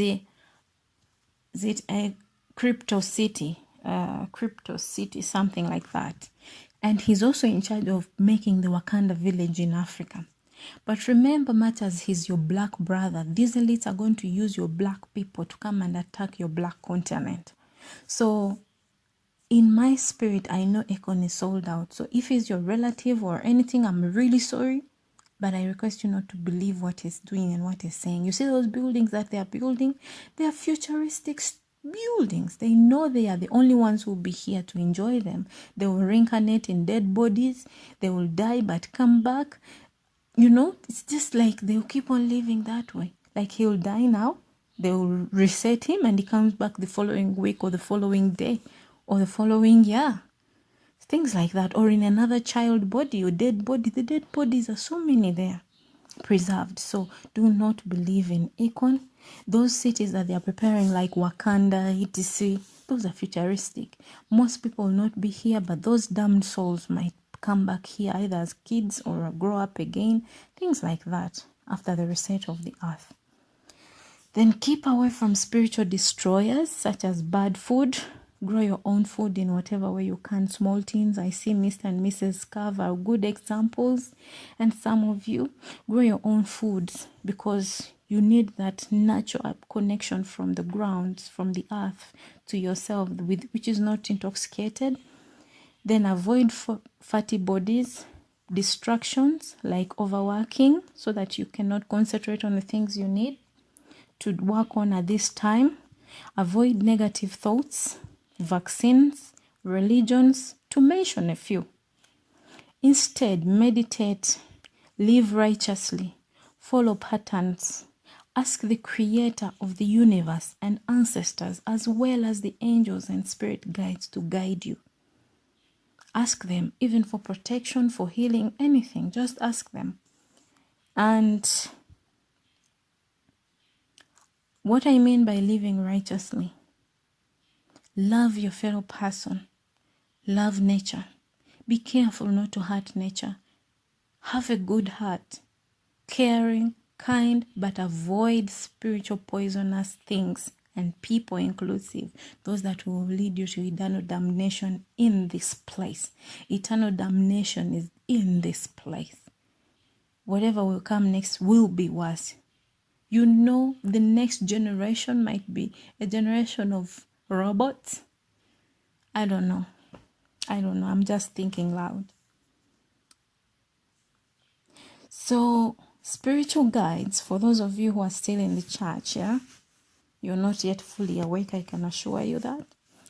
a crypto city, something like that. And he's also in charge of making the Wakanda village in Africa. But remember, much as he's your black brother, these elites are going to use your black people to come and attack your black continent. So in my spirit, I know Akon is sold out. So if he's your relative or anything, I'm really sorry. But I request you not to believe what he's doing and what he's saying. You see those buildings that they are building? They are futuristic buildings. They know they are the only ones who will be here to enjoy them. They will reincarnate in dead bodies. They will die but come back. You know, it's just like they'll keep on living that way. Like he'll die now, they will reset him and he comes back the following week or the following day or the following year. Things like that. Or in another child body or dead body. The dead bodies are so many there preserved. So do not believe in Akon. Those cities that they are preparing, like Wakanda, etc., those are futuristic. Most people will not be here, but those damned souls might come back here either as kids or grow up again. Things like that after the reset of the earth. Then keep away from spiritual destroyers such as bad food. Grow your own food in whatever way you can. Small teens, I see Mr. and Mrs. SCURV are good examples. And some of you, grow your own foods because you need that natural connection from the ground, from the earth to yourself, which is not intoxicated. Then avoid fatty bodies, distractions like overworking so that you cannot concentrate on the things you need to work on at this time. Avoid negative thoughts, vaccines, religions, to mention a few. Instead, meditate, live righteously, follow patterns, ask the creator of the universe and ancestors as well as the angels and spirit guides to guide you. Ask them, even for protection, for healing, anything, just ask them. And what I mean by living righteously: love your fellow person, love nature, be careful not to hurt nature, have a good heart, caring, kind, but avoid spiritual poisonous things and people inclusive, those that will lead you to eternal damnation in this place. Eternal damnation is in this place. Whatever will come next will be worse. You know, the next generation might be a generation of robots. I don't know. I'm just thinking loud. So, spiritual guides, for those of you who are still in the church, yeah? You're not yet fully awake, I can assure you that.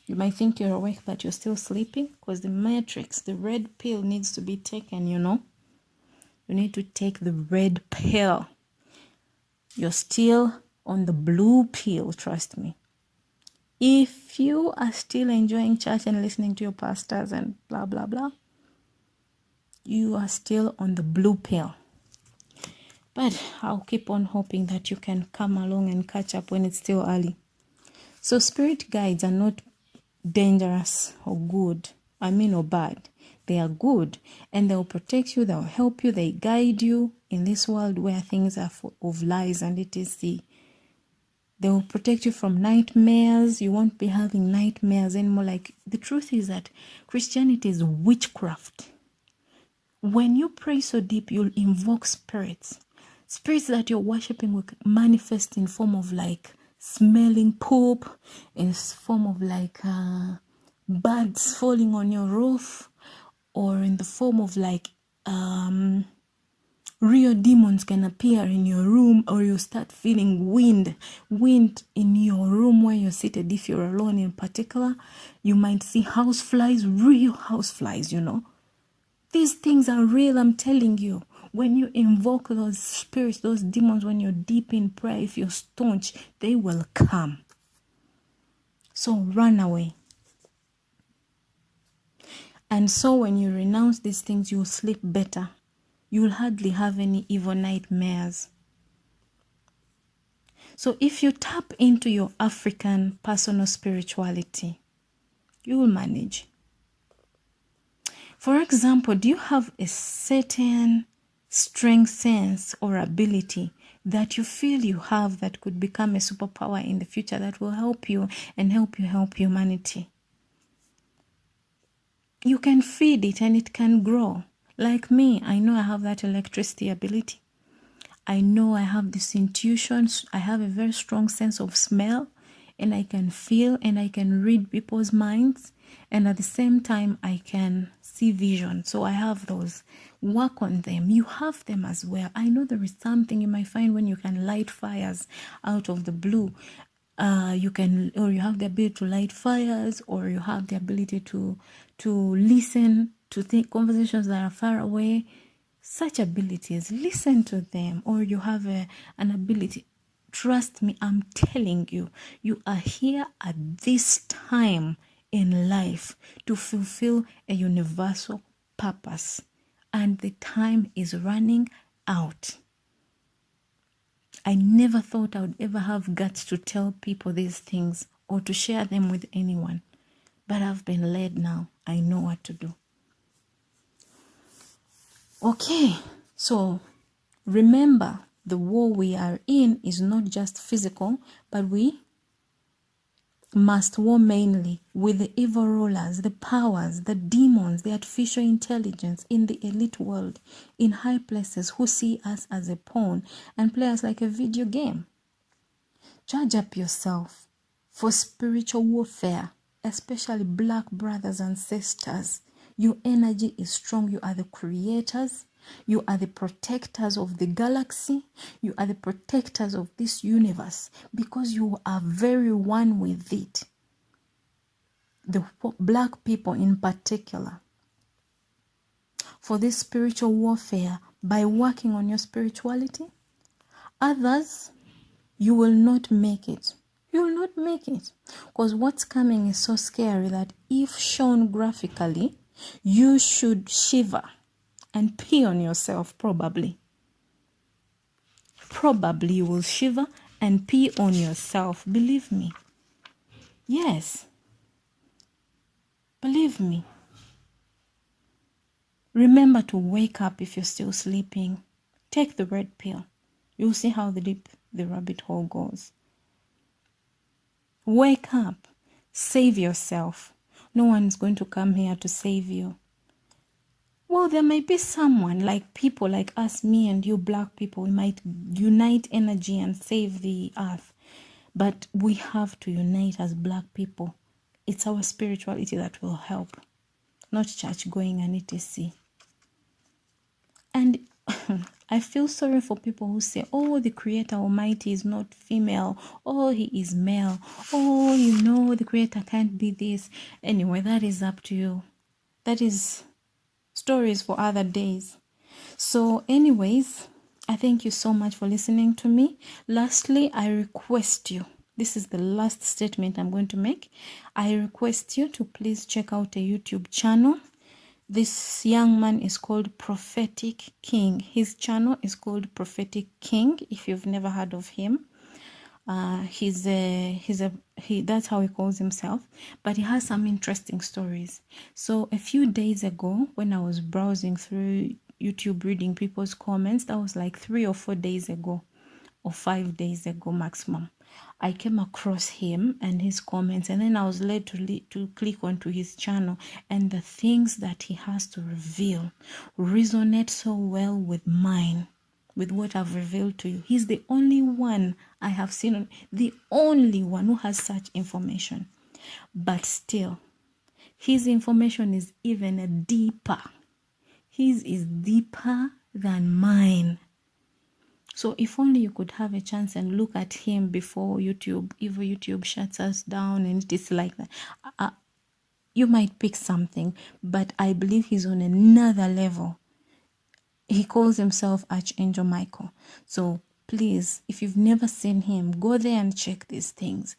You might think you're awake, but you're still sleeping because the matrix, the red pill needs to be taken, you know. You need to take the red pill. You're still on the blue pill, trust me. If you are still enjoying church and listening to your pastors and blah, blah, blah, you are still on the blue pill. But I'll keep on hoping that you can come along and catch up when it's still early. So spirit guides are not dangerous or good, or bad. They are good and they'll protect you, they'll help you, they guide you in this world where things are full of lies and etc. They will protect you from nightmares. You won't be having nightmares anymore. Like, the truth is that Christianity is witchcraft. When you pray so deep, you'll invoke spirits. Spirits that you're worshipping will manifest in form of like smelling poop, in form of like bugs falling on your roof, or in the form of like real demons can appear in your room, or you start feeling wind in your room where you're seated. If you're alone in particular, you might see house flies, real house flies, you know. These things are real, I'm telling you. When you invoke those spirits, those demons, when you're deep in prayer, if you're staunch, they will come. So run away. And so when you renounce these things, you'll sleep better. You'll hardly have any evil nightmares. So if you tap into your African personal spirituality, you will manage. For example, do you have a certain strength, sense, or ability that you feel you have that could become a superpower in the future that will help you and help humanity? You can feed it and it can grow. Like me, I know I have that electricity ability. I know I have this intuition. I have a very strong sense of smell, and I can feel and I can read people's minds. And at the same time, I can see vision. So I have those. Work on them. You have them as well. I know there is something you might find when you can light fires out of the blue. You have the ability to light fires, or you have the ability to listen, to think conversations that are far away. Such abilities, listen to them. Or you have an ability. Trust me, I'm telling you, you are here at this time in life to fulfill a universal purpose, and the time is running out. I never thought I would ever have guts to tell people these things or to share them with anyone, but I've been led now. I know what to do. Okay, so remember, the war we are in is not just physical, but we must war mainly with the evil rulers, the powers, the demons, the artificial intelligence in the elite world, in high places, who see us as a pawn and play us like a video game. Charge up yourself for spiritual warfare, especially black brothers and sisters. Your energy is strong. You are the creators. You are the protectors of the galaxy. You are the protectors of this universe, because you are very one with it. The black people in particular. For this spiritual warfare, by working on your spirituality, others, you will not make it. You will not make it. Because what's coming is so scary that if shown graphically, you should shiver and pee on yourself, probably. Probably you will shiver and pee on yourself. Believe me. Yes. Believe me. Remember to wake up if you're still sleeping. Take the red pill. You'll see how deep the rabbit hole goes. Wake up. Save yourself. No one's going to come here to save you. Well, there might be someone, like people like us, me and you black people. We might unite energy and save the earth. But we have to unite as black people. It's our spirituality that will help, not church going and etc. And I feel sorry for people who say, oh, the Creator Almighty is not female. Oh, he is male. Oh, you know, the Creator can't be this. Anyway, that is up to you. That is stories for other days. So anyways, I thank you so much for listening to me. Lastly, I request you, this is the last statement I'm going to make. I request you to please check out a YouTube channel. This young man is called Prophetic King. His channel is called Prophetic King. If you've never heard of him, that's how he calls himself. But he has some interesting stories. So a few days ago, when I was browsing through YouTube reading people's comments, that was like 3 or 4 days ago, or 5 days ago maximum, I came across him and his comments, and then I was led to click onto his channel, and the things that he has to reveal resonate so well with mine, with what I've revealed to you. He's the only one I have seen, the only one who has such information. But still, His information is even deeper. His is deeper than mine. So if only you could have a chance and look at him before YouTube, if YouTube shuts us down and it is like that, you might pick something, but I believe he's on another level. He calls himself Archangel Michael. So please, if you've never seen him, go there and check these things.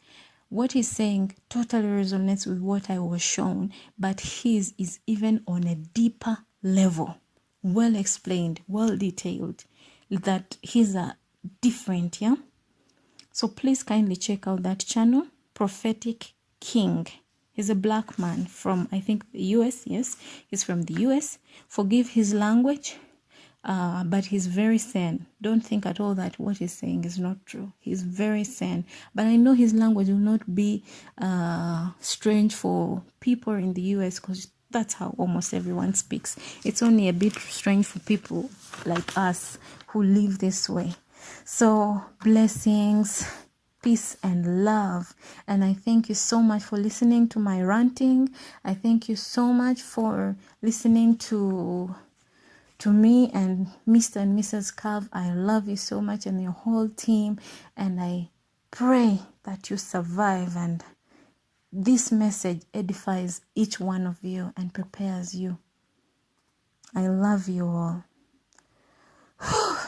What he's saying totally resonates with what I was shown, but his is even on a deeper level, well explained, well detailed, that he's a different, yeah? So please kindly check out that channel, Prophetic King. He's a black man from, I think, the US. Yes, he's from the US. Forgive his language, but he's very sane. Don't think at all that what he's saying is not true. He's very sane. But I know his language will not be strange for people in the US, because that's how almost everyone speaks. It's only a bit strange for people like us who live this way. So blessings, peace and love. And I thank you so much for listening to my ranting. I thank you so much for listening to me and Mr. and Mrs. SCURV. I love you so much and your whole team. And I pray that you survive and this message edifies each one of you and prepares you. I love you all.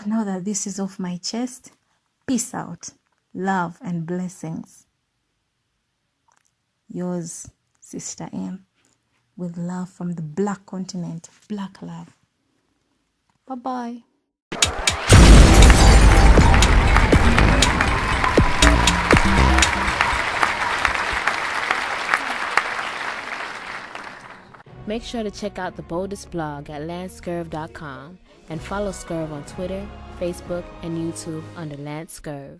Now that this is off my chest, peace out, love and blessings. Yours, Sister M, with love from the Black continent, Black love. Bye-bye. Make sure to check out the boldest blog at LANCESCURV.com and follow SCURV on Twitter, Facebook, and YouTube under LANCESCURV.